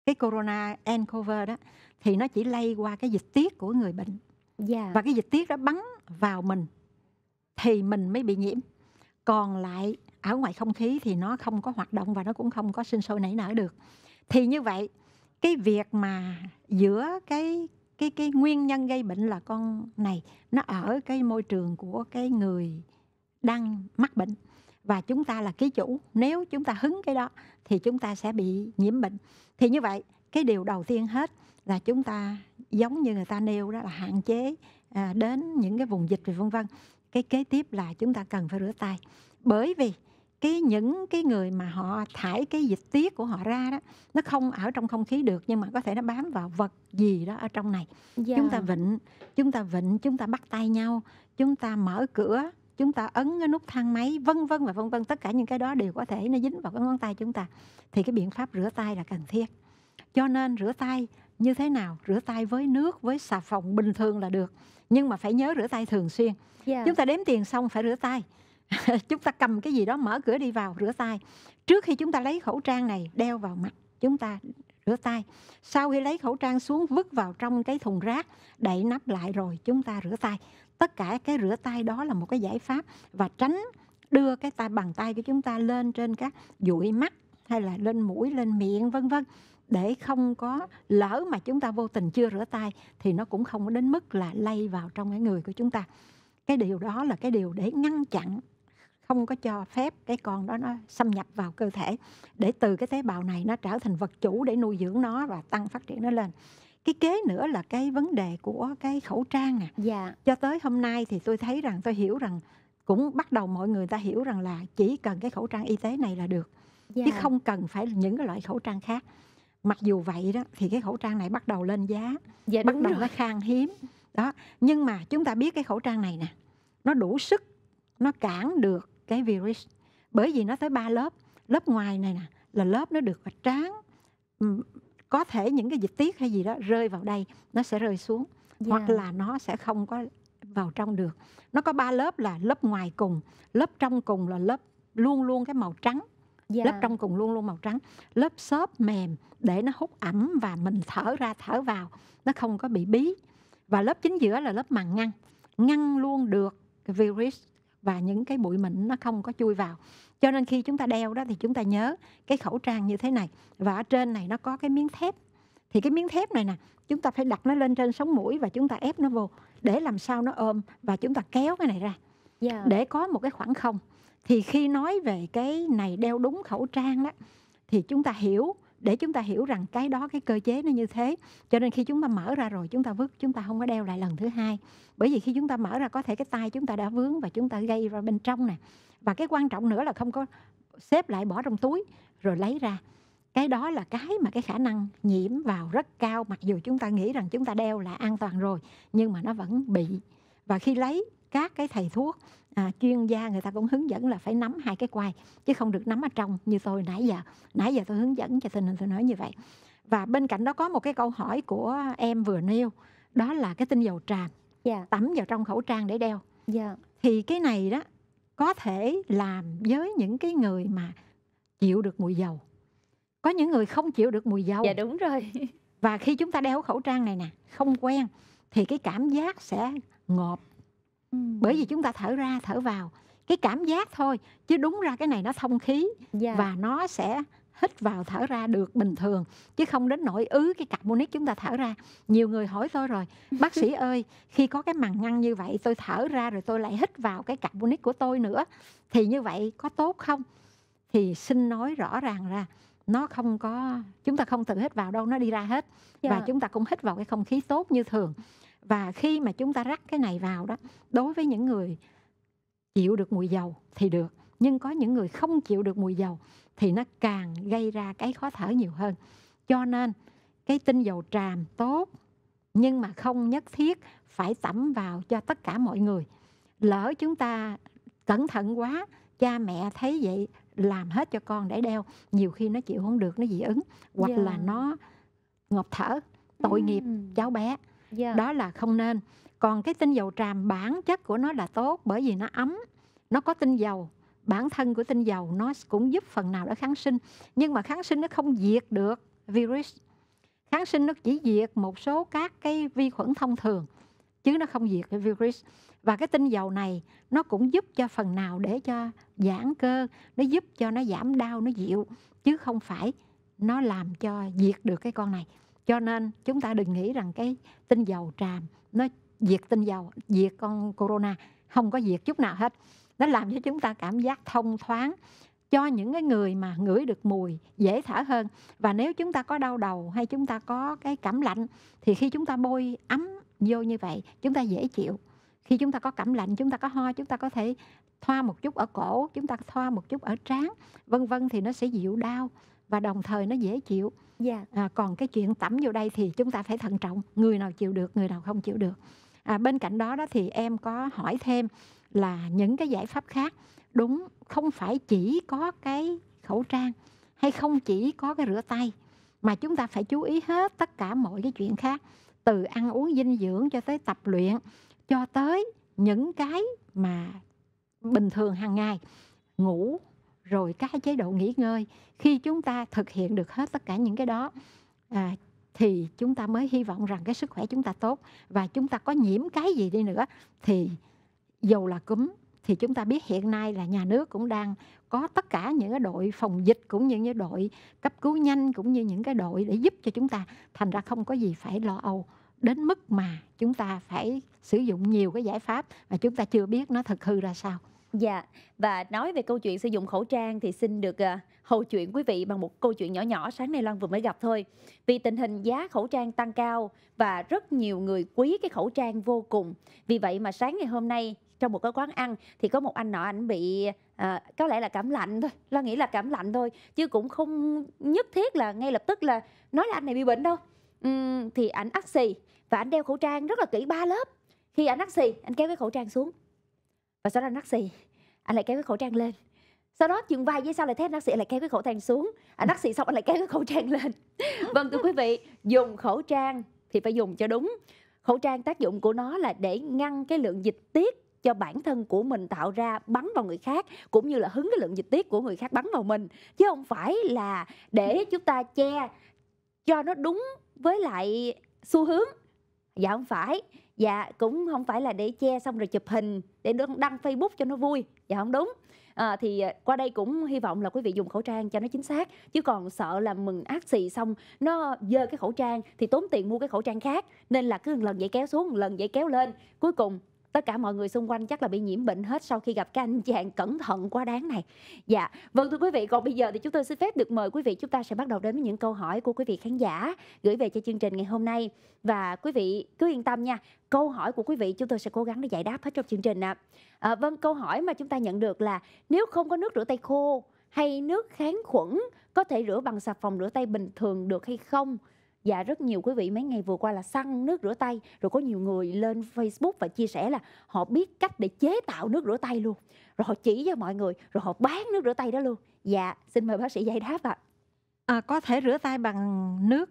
[SPEAKER 2] cái corona nCoV đó, thì nó chỉ lây qua cái dịch tiết của người bệnh. Và cái dịch tiết đó bắn vào mình thì mình mới bị nhiễm. Còn lại ở ngoài không khí thì nó không có hoạt động và nó cũng không có sinh sôi nảy nở được. Thì như vậy, cái việc mà giữa cái nguyên nhân gây bệnh là con này, nó ở cái môi trường của cái người đang mắc bệnh. Và chúng ta là ký chủ, nếu chúng ta hứng cái đó thì chúng ta sẽ bị nhiễm bệnh. Thì như vậy, cái điều đầu tiên hết là chúng ta giống như người ta nêu đó là hạn chế đến những cái vùng dịch và vân vân. Cái kế tiếp là chúng ta cần phải rửa tay. Bởi vì những cái người mà họ thải cái dịch tiết của họ ra đó, nó không ở trong không khí được, nhưng mà có thể nó bám vào vật gì đó ở trong này. Chúng ta vịnh, chúng ta bắt tay nhau, chúng ta mở cửa, chúng ta ấn cái nút thang máy, vân vân và vân vân. Tất cả những cái đó đều có thể nó dính vào cái ngón tay chúng ta. Thì cái biện pháp rửa tay là cần thiết. Cho nên rửa tay như thế nào? Rửa tay với nước, với xà phòng bình thường là được. Nhưng mà phải nhớ rửa tay thường xuyên. Chúng ta đếm tiền xong phải rửa tay. Chúng ta cầm cái gì đó mở cửa đi vào rửa tay. Trước khi chúng ta lấy khẩu trang này đeo vào mặt, chúng ta rửa tay. Sau khi lấy khẩu trang xuống vứt vào trong cái thùng rác, đậy nắp lại rồi chúng ta rửa tay. Tất cả cái rửa tay đó là một cái giải pháp. Và tránh đưa cái bàn tay của chúng ta lên trên các dụi mắt hay là lên mũi, lên miệng vân vân, để không có lỡ mà chúng ta vô tình chưa rửa tay thì nó cũng không có đến mức là lây vào trong cái người của chúng ta. Cái điều đó là cái điều để ngăn chặn, không có cho phép cái con đó nó xâm nhập vào cơ thể, để từ cái tế bào này nó trở thành vật chủ để nuôi dưỡng nó và tăng phát triển nó lên. Cái kế nữa là cái vấn đề của cái khẩu trang nè. Cho tới hôm nay thì tôi thấy rằng, tôi hiểu rằng cũng bắt đầu mọi người ta hiểu rằng là chỉ cần cái khẩu trang y tế này là được, chứ không cần phải những cái loại khẩu trang khác. Mặc dù vậy đó thì cái khẩu trang này bắt đầu lên giá, bắt đầu nó khan hiếm đó. Nhưng mà chúng ta biết cái khẩu trang này nè, nó đủ sức, nó cản được cái virus. Bởi vì nó tới 3 lớp. Lớp ngoài này nè là lớp nó được tráng, có thể những cái dịch tiết hay gì đó rơi vào đây nó sẽ rơi xuống, hoặc là nó sẽ không có vào trong được. Nó có 3 lớp là lớp ngoài cùng, lớp trong cùng là lớp luôn luôn cái màu trắng. Lớp trong cùng luôn luôn màu trắng, lớp xốp mềm để nó hút ẩm và mình thở ra thở vào nó không có bị bí. Và lớp chính giữa là lớp màng ngăn luôn được cái virus và những cái bụi mịn nó không có chui vào. Cho nên khi chúng ta đeo đó thì chúng ta nhớ cái khẩu trang như thế này, và ở trên này nó có cái miếng thép. Thì cái miếng thép này nè, chúng ta phải đặt nó lên trên sống mũi và chúng ta ép nó vô để làm sao nó ôm, và chúng ta kéo cái này ra để có một cái khoảng không. Thì khi nói về cái này đeo đúng khẩu trang đó thì chúng ta hiểu, để chúng ta hiểu rằng cái đó, cái cơ chế nó như thế. Cho nên khi chúng ta mở ra rồi chúng ta vứt, chúng ta không có đeo lại lần thứ hai. Bởi vì khi chúng ta mở ra có thể cái tay chúng ta đã vướng và chúng ta gây ra bên trong nè. Và cái quan trọng nữa là không có xếp lại bỏ trong túi rồi lấy ra. Cái đó là cái mà cái khả năng nhiễm vào rất cao. Mặc dù chúng ta nghĩ rằng chúng ta đeo là an toàn rồi, nhưng mà nó vẫn bị. Và khi lấy, các cái thầy thuốc chuyên gia người ta cũng hướng dẫn là phải nắm 2 cái quai, chứ không được nắm ở trong như tôi nãy giờ tôi hướng dẫn cho nên tôi nói như vậy. Và bên cạnh đó có một cái câu hỏi của em vừa nêu, đó là cái tinh dầu tràm tẩm vào trong khẩu trang để đeo. Thì cái này đó có thể làm với những cái người mà chịu được mùi dầu. Có những người không chịu được mùi dầu.
[SPEAKER 1] Dạ đúng rồi.
[SPEAKER 2] Và khi chúng ta đeo khẩu trang này nè, không quen thì cái cảm giác sẽ ngộp. Bởi vì chúng ta thở ra thở vào, cái cảm giác thôi, chứ đúng ra cái này nó thông khí và nó sẽ hít vào thở ra được bình thường, chứ không đến nỗi cái carbonic chúng ta thở ra. Nhiều người hỏi tôi rồi, bác sĩ ơi, khi có cái màng ngăn như vậy tôi thở ra rồi tôi lại hít vào cái carbonic của tôi nữa, thì như vậy có tốt không? Thì xin nói rõ ràng ra, nó không có, chúng ta không tự hít vào đâu, nó đi ra hết. Và chúng ta cũng hít vào cái không khí tốt như thường. Và khi mà chúng ta rắc cái này vào đó, đối với những người chịu được mùi dầu thì được, nhưng có những người không chịu được mùi dầu thì nó càng gây ra cái khó thở nhiều hơn. Cho nên cái tinh dầu tràm tốt, nhưng mà không nhất thiết phải tẩm vào cho tất cả mọi người. Lỡ chúng ta cẩn thận quá, cha mẹ thấy vậy làm hết cho con để đeo, nhiều khi nó chịu không được, nó dị ứng, hoặc là nó ngộp thở, tội nghiệp cháu bé. Đó là không nên. Còn cái tinh dầu tràm bản chất của nó là tốt, bởi vì nó ấm, nó có tinh dầu. Bản thân của tinh dầu nó cũng giúp phần nào đó kháng sinh, nhưng mà kháng sinh nó không diệt được virus. Kháng sinh nó chỉ diệt một số các cái vi khuẩn thông thường, chứ nó không diệt cái virus. Và cái tinh dầu này nó cũng giúp cho phần nào để cho giãn cơ, nó giúp cho nó giảm đau, nó dịu, chứ không phải nó làm cho diệt được cái con này. Cho nên chúng ta đừng nghĩ rằng cái tinh dầu tràm nó diệt tinh dầu, diệt con corona. Không có diệt chút nào hết. Nó làm cho chúng ta cảm giác thông thoáng, cho những cái người mà ngửi được mùi dễ thở hơn. Và nếu chúng ta có đau đầu hay chúng ta có cái cảm lạnh, thì khi chúng ta bôi ấm vô như vậy, chúng ta dễ chịu. Khi chúng ta có cảm lạnh, chúng ta có ho, chúng ta có thể thoa một chút ở cổ, chúng ta thoa một chút ở trán, vân vân, thì nó sẽ dịu đau và đồng thời nó dễ chịu. Còn cái chuyện tẩm vô đây thì chúng ta phải thận trọng, người nào chịu được, người nào không chịu được. Bên cạnh đó thì em có hỏi thêm là những cái giải pháp khác. Đúng, không phải chỉ có cái khẩu trang hay không chỉ có cái rửa tay, mà chúng ta phải chú ý hết tất cả mọi cái chuyện khác, từ ăn uống dinh dưỡng cho tới tập luyện, cho tới những cái mà bình thường hàng ngày, ngủ, rồi các chế độ nghỉ ngơi. Khi chúng ta thực hiện được hết tất cả những cái đó, thì chúng ta mới hy vọng rằng cái sức khỏe chúng ta tốt. Và chúng ta có nhiễm cái gì đi nữa thì dầu là cúm, thì chúng ta biết hiện nay là nhà nước cũng đang có tất cả những cái đội phòng dịch, cũng như những đội cấp cứu nhanh, cũng như những cái đội để giúp cho chúng ta. Thành ra không có gì phải lo âu đến mức mà chúng ta phải sử dụng nhiều cái giải pháp mà chúng ta chưa biết nó thực hư ra sao.
[SPEAKER 1] Và nói về câu chuyện sử dụng khẩu trang thì xin được hầu chuyện quý vị bằng một câu chuyện nhỏ nhỏ sáng nay Loan vừa mới gặp thôi. Vì tình hình giá khẩu trang tăng cao và rất nhiều người quý cái khẩu trang vô cùng. Vì vậy mà sáng ngày hôm nay trong một cái quán ăn thì có một anh nọ, anh bị có lẽ là cảm lạnh thôi. Loan nghĩ là cảm lạnh thôi, chứ cũng không nhất thiết là ngay lập tức là nói là anh này bị bệnh đâu. Thì anh ắt xì và anh đeo khẩu trang rất là kỹ 3 lớp. Khi anh ắt xì, anh kéo cái khẩu trang xuống. Và sau đó anh ắt xì, anh lại kéo cái khẩu trang lên. Sau đó chừng vài giây sau lại thấy anh ắt xì, anh lại kéo cái khẩu trang xuống. Anh ắt xì xong anh lại kéo cái khẩu trang lên. Vâng thưa quý vị, dùng khẩu trang thì phải dùng cho đúng. Khẩu trang tác dụng của nó là để ngăn cái lượng dịch tiết cho bản thân của mình tạo ra bắn vào người khác, cũng như là hứng cái lượng dịch tiết của người khác bắn vào mình, chứ không phải là để chúng ta che cho nó đúng với lại xu hướng. Dạ không phải. Dạ cũng không phải là để che xong rồi chụp hình để đăng Facebook cho nó vui. Dạ không đúng. Thì qua đây cũng hy vọng là quý vị dùng khẩu trang cho nó chính xác, chứ còn sợ là mừng át xì xong nó dơ cái khẩu trang thì tốn tiền mua cái khẩu trang khác, nên là cứ lần vậy kéo xuống, lần vậy kéo lên, cuối cùng tất cả mọi người xung quanh chắc là bị nhiễm bệnh hết sau khi gặp cái anh chàng cẩn thận quá đáng này. Dạ, vâng thưa quý vị, còn bây giờ thì chúng tôi xin phép được mời quý vị, chúng ta sẽ bắt đầu đến với những câu hỏi của quý vị khán giả gửi về cho chương trình ngày hôm nay. Và quý vị cứ yên tâm nha, câu hỏi của quý vị chúng tôi sẽ cố gắng để giải đáp hết trong chương trình ạ. Vâng, câu hỏi mà chúng ta nhận được là nếu không có nước rửa tay khô hay nước kháng khuẩn, có thể rửa bằng xà phòng rửa tay bình thường được hay không? Dạ, rất nhiều quý vị mấy ngày vừa qua là săn nước rửa tay, rồi có nhiều người lên Facebook và chia sẻ là họ biết cách để chế tạo nước rửa tay luôn, rồi họ chỉ cho mọi người, rồi họ bán nước rửa tay đó luôn. Dạ, xin mời bác sĩ giải đáp ạ.
[SPEAKER 2] Có thể rửa tay bằng nước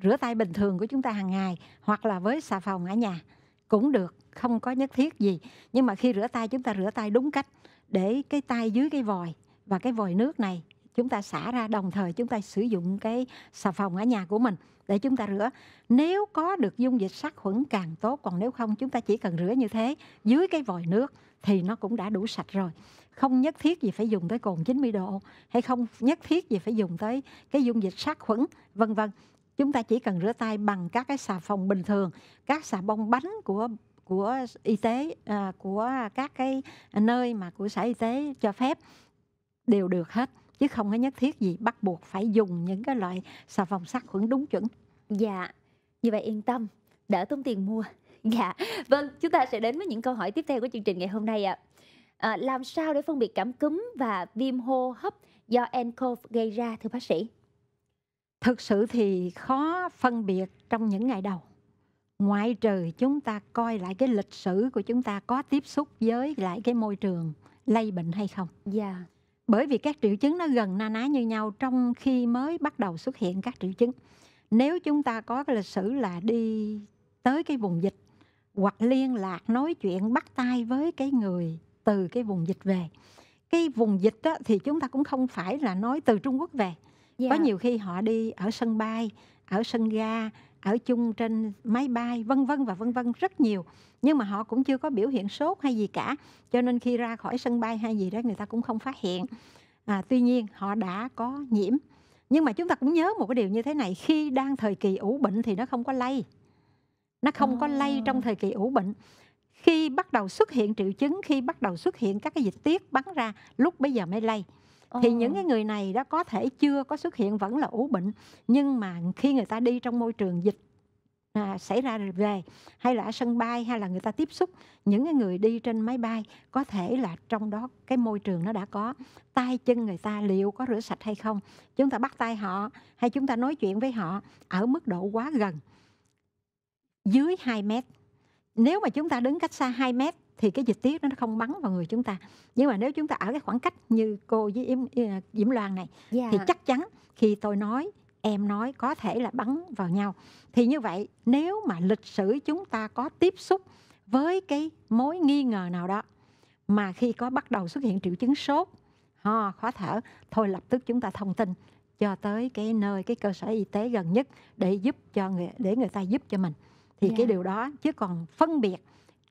[SPEAKER 2] rửa tay bình thường của chúng ta hàng ngày, hoặc là với xà phòng ở nhà cũng được, không có nhất thiết gì. Nhưng mà khi rửa tay chúng ta rửa tay đúng cách, để cái tay dưới cái vòi, và cái vòi nước này chúng ta xả ra, đồng thời chúng ta sử dụng cái xà phòng ở nhà của mình để chúng ta rửa. Nếu có được dung dịch sát khuẩn càng tốt, còn nếu không chúng ta chỉ cần rửa như thế dưới cái vòi nước thì nó cũng đã đủ sạch rồi. không nhất thiết gì phải dùng tới cồn 90 độ, hay không nhất thiết gì phải dùng tới cái dung dịch sát khuẩn, vân vân. Chúng ta chỉ cần rửa tay bằng các cái xà phòng bình thường, các xà bông bánh của y tế, của các cái nơi mà của Sở Y tế cho phép đều được hết, chứ không có nhất thiết gì bắt buộc phải dùng những cái loại xà phòng sát khuẩn đúng chuẩn.
[SPEAKER 1] Dạ, như vậy yên tâm, đỡ tốn tiền mua. Dạ, vâng, chúng ta sẽ đến với những câu hỏi tiếp theo của chương trình ngày hôm nay ạ. Làm sao để phân biệt cảm cúm và viêm hô hấp do nCoV gây ra thưa bác sĩ?
[SPEAKER 2] Thực sự thì khó phân biệt trong những ngày đầu, ngoại trừ chúng ta coi lại cái lịch sử của chúng ta có tiếp xúc với lại cái môi trường lây bệnh hay không.
[SPEAKER 1] Dạ.
[SPEAKER 2] Bởi vì các triệu chứng nó gần na ná như nhau trong khi mới bắt đầu xuất hiện các triệu chứng. Nếu chúng ta có cái lịch sử là đi tới cái vùng dịch hoặc liên lạc nói chuyện bắt tay với cái người từ cái vùng dịch về. Cái vùng dịch đó, thì chúng ta cũng không phải là nói từ Trung Quốc về.
[SPEAKER 1] Dạ.
[SPEAKER 2] Có nhiều khi họ đi ở sân bay, ở sân ga, ở chung trên máy bay, vân vân và vân vân, rất nhiều. Nhưng mà họ cũng chưa có biểu hiện sốt hay gì cả. Cho nên khi ra khỏi sân bay hay gì đó người ta cũng không phát hiện. Tuy nhiên họ đã có nhiễm. Nhưng mà chúng ta cũng nhớ một cái điều như thế này, khi đang thời kỳ ủ bệnh thì nó không có lây. Nó không có lây trong thời kỳ ủ bệnh. Khi bắt đầu xuất hiện triệu chứng, khi bắt đầu xuất hiện các cái dịch tiết bắn ra, lúc bây giờ mới lây. Thì những cái người này đó có thể chưa có xuất hiện, vẫn là ủ bệnh, nhưng mà khi người ta đi trong môi trường dịch xảy ra rồi về, hay là ở sân bay, hay là người ta tiếp xúc những cái người đi trên máy bay, có thể là trong đó cái môi trường nó đã có. Tay chân người ta liệu có rửa sạch hay không, chúng ta bắt tay họ hay chúng ta nói chuyện với họ ở mức độ quá gần, dưới 2 mét. Nếu mà chúng ta đứng cách xa 2 mét thì cái dịch tiết nó không bắn vào người chúng ta. Nhưng mà nếu chúng ta ở cái khoảng cách như cô với Diễm Loan này, thì chắc chắn khi tôi nói, em nói có thể là bắn vào nhau. Thì như vậy nếu mà lịch sử chúng ta có tiếp xúc với cái mối nghi ngờ nào đó, mà khi có bắt đầu xuất hiện triệu chứng sốt, ho, khó thở, thôi lập tức chúng ta thông tin cho tới cái nơi, cái cơ sở y tế gần nhất để giúp cho để người ta giúp cho mình. Thì cái điều đó, chứ còn phân biệt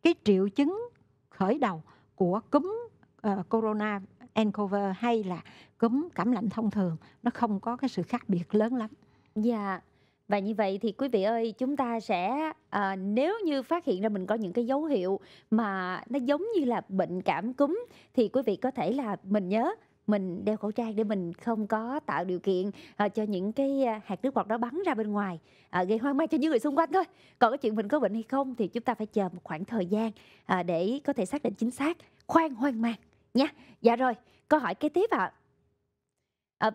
[SPEAKER 2] cái triệu chứng khởi đầu của cúm corona nCoV hay là cúm cảm lạnh thông thường, nó không có cái sự khác biệt lớn lắm.
[SPEAKER 1] Dạ. Và như vậy thì quý vị ơi, chúng ta sẽ nếu như phát hiện ra mình có những cái dấu hiệu mà nó giống như là bệnh cảm cúm, thì quý vị có thể là mình nhớ mình đeo khẩu trang để mình không có tạo điều kiện cho những cái hạt nước bọt đó bắn ra bên ngoài, gây hoang mang cho những người xung quanh thôi. Còn cái chuyện mình có bệnh hay không thì chúng ta phải chờ một khoảng thời gian để có thể xác định chính xác. Khoan hoang mang nha. Dạ rồi, câu hỏi kế tiếp ạ.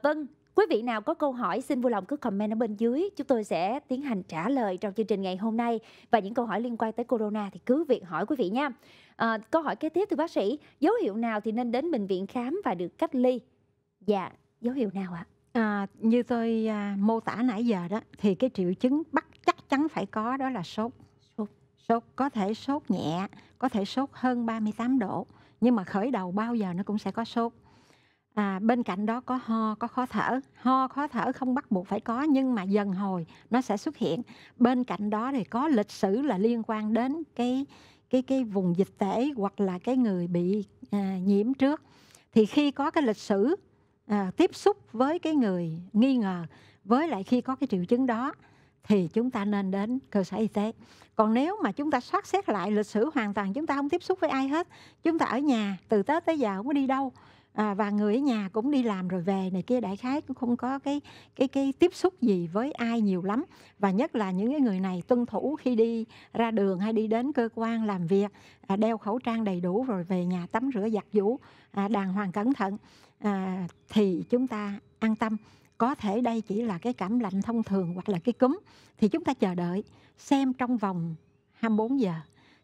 [SPEAKER 1] Vâng, quý vị nào có câu hỏi xin vui lòng cứ comment ở bên dưới, chúng tôi sẽ tiến hành trả lời trong chương trình ngày hôm nay. Và những câu hỏi liên quan tới corona thì cứ việc hỏi quý vị nha. Câu hỏi kế tiếp thưa bác sĩ, dấu hiệu nào thì nên đến bệnh viện khám và được cách ly? Dạ, dấu hiệu nào ạ?
[SPEAKER 2] Như tôi mô tả nãy giờ đó, thì cái triệu chứng chắc chắn phải có đó là sốt. Sốt có thể sốt nhẹ, có thể sốt hơn 38 độ, nhưng mà khởi đầu bao giờ nó cũng sẽ có sốt. Bên cạnh đó có ho, có khó thở. Ho, khó thở không bắt buộc phải có, nhưng mà dần hồi nó sẽ xuất hiện. Bên cạnh đó thì có lịch sử là liên quan đến cái vùng dịch tễ hoặc là cái người bị nhiễm trước. Thì khi có cái lịch sử tiếp xúc với cái người nghi ngờ, với lại khi có cái triệu chứng đó, thì chúng ta nên đến cơ sở y tế. Còn nếu mà chúng ta soát xét lại lịch sử hoàn toàn, chúng ta không tiếp xúc với ai hết, chúng ta ở nhà từ Tết tới giờ không có đi đâu, và người ở nhà cũng đi làm rồi về này kia, đại khái cũng không có cái tiếp xúc gì với ai nhiều lắm. Và nhất là những cái người này tuân thủ khi đi ra đường hay đi đến cơ quan làm việc, đeo khẩu trang đầy đủ, rồi về nhà tắm rửa giặt giũ đàng hoàng cẩn thận, thì chúng ta an tâm. Có thể đây chỉ là cái cảm lạnh thông thường hoặc là cái cúm, thì chúng ta chờ đợi xem trong vòng 24 giờ,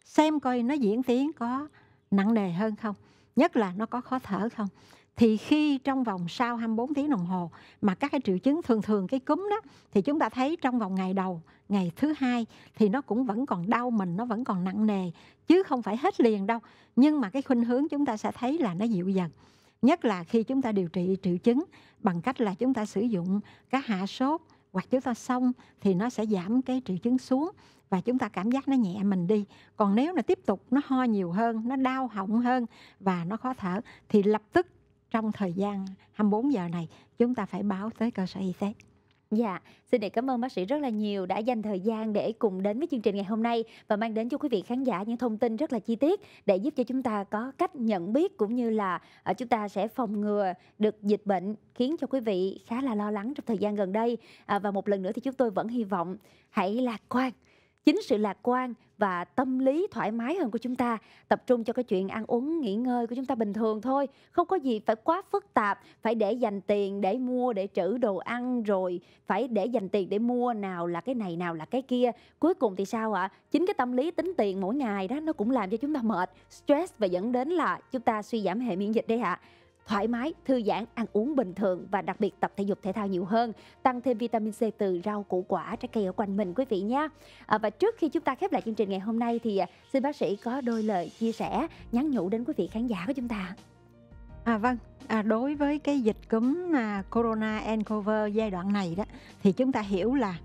[SPEAKER 2] xem coi nó diễn tiến có nặng nề hơn không, nhất là nó có khó thở không. Thì khi trong vòng sau 24 tiếng đồng hồ mà các cái triệu chứng thường cái cúm đó, thì chúng ta thấy trong vòng ngày đầu, ngày thứ hai thì nó cũng vẫn còn đau mình, nó vẫn còn nặng nề, chứ không phải hết liền đâu. Nhưng mà cái khuynh hướng chúng ta sẽ thấy là nó dịu dần. Nhất là khi chúng ta điều trị triệu chứng bằng cách là chúng ta sử dụng các hạ sốt hoặc chúng ta xông, thì nó sẽ giảm cái triệu chứng xuống. và chúng ta cảm giác nó nhẹ mình đi. Còn nếu là tiếp tục nó ho nhiều hơn, nó đau họng hơn và nó khó thở thì lập tức trong thời gian 24 giờ này chúng ta phải báo tới cơ sở y tế.
[SPEAKER 1] Dạ, xin được cảm ơn bác sĩ rất là nhiều đã dành thời gian để cùng đến với chương trình ngày hôm nay và mang đến cho quý vị khán giả những thông tin rất là chi tiết để giúp cho chúng ta có cách nhận biết cũng như là chúng ta sẽ phòng ngừa được dịch bệnh khiến cho quý vị khá là lo lắng trong thời gian gần đây. Và một lần nữa thì chúng tôi vẫn hy vọng hãy lạc quan. Chính sự lạc quan và tâm lý thoải mái hơn của chúng ta, tập trung cho cái chuyện ăn uống, nghỉ ngơi của chúng ta bình thường thôi. Không có gì phải quá phức tạp, phải để dành tiền để mua, để trữ đồ ăn, rồi phải để dành tiền để mua nào là cái này, nào là cái kia. Cuối cùng thì sao ạ? Chính cái tâm lý tính tiền mỗi ngày đó nó cũng làm cho chúng ta mệt, stress và dẫn đến là chúng ta suy giảm hệ miễn dịch đấy ạ. Thoải mái, thư giãn, ăn uống bình thường và đặc biệt tập thể dục thể thao nhiều hơn, tăng thêm vitamin C từ rau củ quả, trái cây ở quanh mình quý vị nhé. Và trước khi chúng ta khép lại chương trình ngày hôm nay thì xin bác sĩ có đôi lời chia sẻ, nhắn nhủ đến quý vị khán giả của chúng ta.
[SPEAKER 2] Vâng, đối với cái dịch cúm Corona nCoV giai đoạn này đó thì chúng ta hiểu là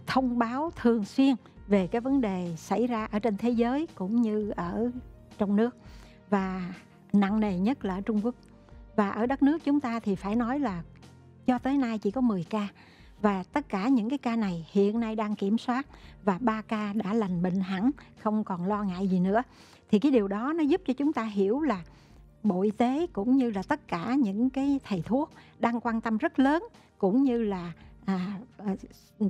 [SPEAKER 2] thông báo thường xuyên về cái vấn đề xảy ra ở trên thế giới cũng như ở trong nước, và nặng nề nhất là ở Trung Quốc. Và ở đất nước chúng ta thì phải nói là cho tới nay chỉ có 10 ca. Và tất cả những cái ca này hiện nay đang kiểm soát và 3 ca đã lành bệnh hẳn, không còn lo ngại gì nữa. Thì cái điều đó nó giúp cho chúng ta hiểu là Bộ Y tế cũng như là tất cả những cái thầy thuốc đang quan tâm rất lớn, cũng như là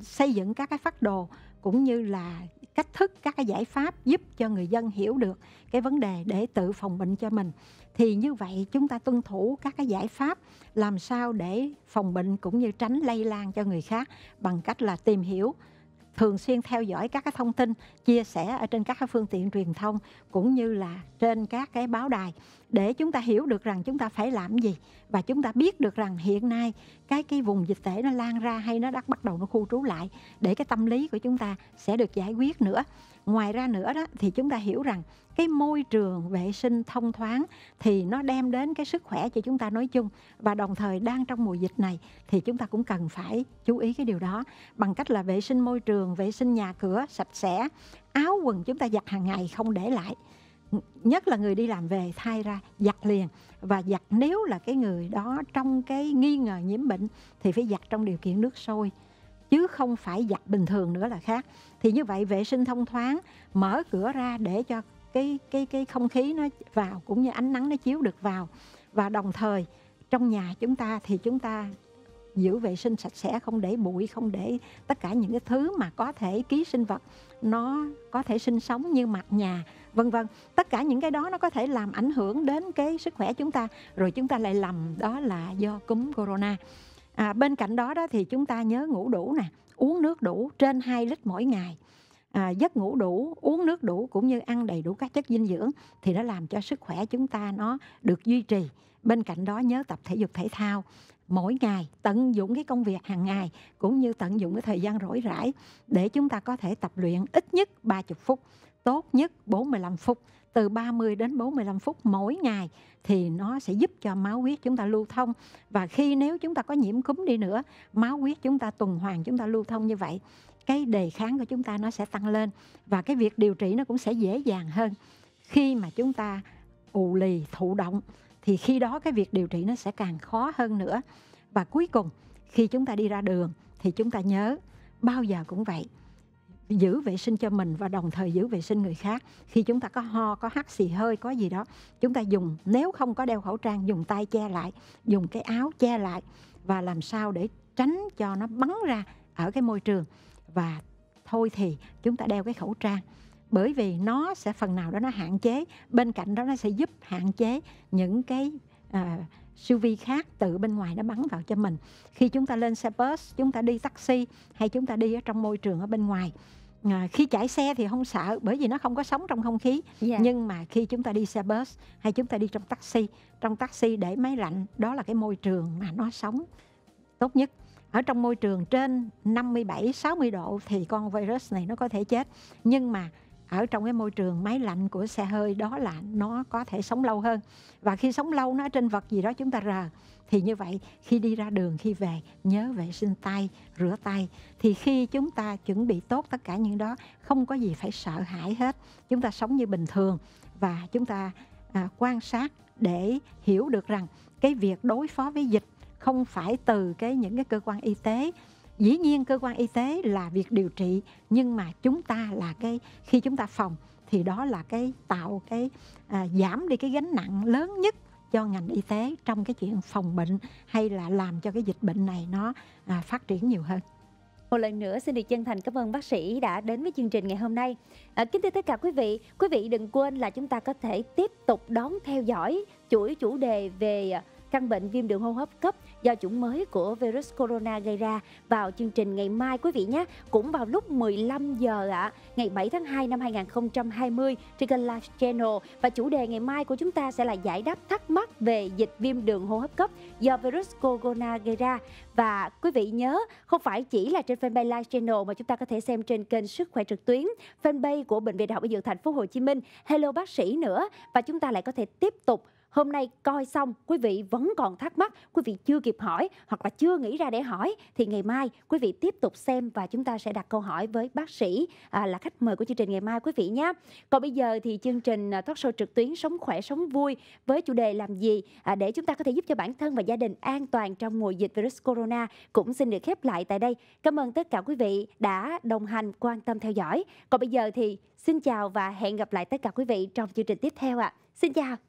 [SPEAKER 2] xây dựng các cái phác đồ cũng như là cách thức, các cái giải pháp giúp cho người dân hiểu được cái vấn đề để tự phòng bệnh cho mình. Thì như vậy chúng ta tuân thủ các cái giải pháp làm sao để phòng bệnh cũng như tránh lây lan cho người khác bằng cách là tìm hiểu, thường xuyên theo dõi các cái thông tin, chia sẻ ở trên các cái phương tiện truyền thông cũng như là trên các cái báo đài để chúng ta hiểu được rằng chúng ta phải làm gì, và chúng ta biết được rằng hiện nay cái vùng dịch tễ nó lan ra hay nó đã bắt đầu nó khu trú lại, để cái tâm lý của chúng ta sẽ được giải quyết nữa. Ngoài ra nữa đó thì chúng ta hiểu rằng cái môi trường vệ sinh thông thoáng thì nó đem đến cái sức khỏe cho chúng ta nói chung, và đồng thời đang trong mùa dịch này thì chúng ta cũng cần phải chú ý cái điều đó bằng cách là vệ sinh môi trường, vệ sinh nhà cửa sạch sẽ, áo quần chúng ta giặt hàng ngày không để lại, nhất là người đi làm về thay ra giặt liền, và giặt nếu là cái người đó trong cái nghi ngờ nhiễm bệnh thì phải giặt trong điều kiện nước sôi chứ không phải giặt bình thường nữa là khác. Thì như vậy vệ sinh thông thoáng, mở cửa ra để cho cái không khí nó vào cũng như ánh nắng nó chiếu được vào, và đồng thời trong nhà chúng ta thì chúng ta giữ vệ sinh sạch sẽ, không để bụi, không để tất cả những cái thứ mà có thể ký sinh vật nó có thể sinh sống như mặt nhà vân vân. Tất cả những cái đó nó có thể làm ảnh hưởng đến cái sức khỏe chúng ta, rồi chúng ta lại lầm đó là do cúm corona. Bên cạnh đó thì chúng ta nhớ ngủ đủ nè, uống nước đủ trên 2 lít mỗi ngày. Giấc ngủ đủ, uống nước đủ cũng như ăn đầy đủ các chất dinh dưỡng thì nó làm cho sức khỏe chúng ta nó được duy trì. Bên cạnh đó nhớ tập thể dục thể thao mỗi ngày, tận dụng cái công việc hàng ngày cũng như tận dụng cái thời gian rỗi rãi để chúng ta có thể tập luyện ít nhất 30 phút, tốt nhất 45 phút, từ 30 đến 45 phút mỗi ngày thì nó sẽ giúp cho máu huyết chúng ta lưu thông. Và nếu chúng ta có nhiễm cúm đi nữa, máu huyết chúng ta tuần hoàn, chúng ta lưu thông như vậy, cái đề kháng của chúng ta nó sẽ tăng lên và cái việc điều trị nó cũng sẽ dễ dàng hơn. Khi mà chúng ta ù lì, thụ động thì khi đó cái việc điều trị nó sẽ càng khó hơn nữa. Và cuối cùng khi chúng ta đi ra đường thì chúng ta nhớ bao giờ cũng vậy, giữ vệ sinh cho mình và đồng thời giữ vệ sinh người khác. Khi chúng ta có ho, có hắt xì hơi, có gì đó, chúng ta dùng, nếu không có đeo khẩu trang, dùng tay che lại, dùng cái áo che lại, và làm sao để tránh cho nó bắn ra ở cái môi trường. Và thôi thì chúng ta đeo cái khẩu trang, bởi vì nó sẽ phần nào đó nó hạn chế, bên cạnh đó nó sẽ giúp hạn chế những cái siêu vi khác từ bên ngoài nó bắn vào cho mình. Khi chúng ta lên xe bus, chúng ta đi taxi hay chúng ta đi ở trong môi trường ở bên ngoài, khi chạy xe thì không sợ bởi vì nó không có sống trong không khí. Nhưng mà khi chúng ta đi xe bus hay chúng ta đi trong taxi để máy lạnh, đó là cái môi trường mà nó sống tốt nhất. Ở trong môi trường trên 57-60 độ thì con virus này nó có thể chết. Nhưng mà ở trong cái môi trường máy lạnh của xe hơi, đó là nó có thể sống lâu hơn. Và khi sống lâu nó ở trên vật gì đó chúng ta rờ, thì như vậy khi đi ra đường, khi về nhớ vệ sinh tay, rửa tay. Thì khi chúng ta chuẩn bị tốt tất cả những đó, không có gì phải sợ hãi hết. Chúng ta sống như bình thường và chúng ta quan sát để hiểu được rằng cái việc đối phó với dịch không phải từ những cái cơ quan y tế. Dĩ nhiên cơ quan y tế là việc điều trị, nhưng mà chúng ta là khi chúng ta phòng thì đó là tạo giảm đi cái gánh nặng lớn nhất cho ngành y tế trong cái chuyện phòng bệnh, hay là làm cho cái dịch bệnh này nó phát triển nhiều hơn.
[SPEAKER 1] Một lần nữa xin được chân thành cảm ơn bác sĩ đã đến với chương trình ngày hôm nay. Kính thưa tất cả quý vị đừng quên là chúng ta có thể tiếp tục đón theo dõi chuỗi chủ đề về căn bệnh viêm đường hô hấp cấp do chủng mới của virus corona gây ra vào chương trình ngày mai quý vị nhé. Cũng vào lúc 15 giờ ngày 7 tháng 2 năm 2020 trên kênh Live Channel. Và chủ đề ngày mai của chúng ta sẽ là giải đáp thắc mắc về dịch viêm đường hô hấp cấp do virus corona gây ra. Và quý vị nhớ, không phải chỉ là trên fanpage Live Channel mà chúng ta có thể xem trên kênh Sức khỏe trực tuyến, fanpage của Bệnh viện Đại học Y Dược Thành phố Hồ Chí Minh, Hello Bác sĩ nữa. Và chúng ta lại có thể tiếp tục. Hôm nay coi xong, quý vị vẫn còn thắc mắc, quý vị chưa kịp hỏi hoặc là chưa nghĩ ra để hỏi, thì ngày mai quý vị tiếp tục xem và chúng ta sẽ đặt câu hỏi với bác sĩ là khách mời của chương trình ngày mai quý vị nhé. Còn bây giờ thì chương trình talk show trực tuyến Sống khỏe sống vui với chủ đề làm gì để chúng ta có thể giúp cho bản thân và gia đình an toàn trong mùa dịch virus corona cũng xin được khép lại tại đây. Cảm ơn tất cả quý vị đã đồng hành, quan tâm theo dõi. Còn bây giờ thì xin chào và hẹn gặp lại tất cả quý vị trong chương trình tiếp theo ạ. Xin chào.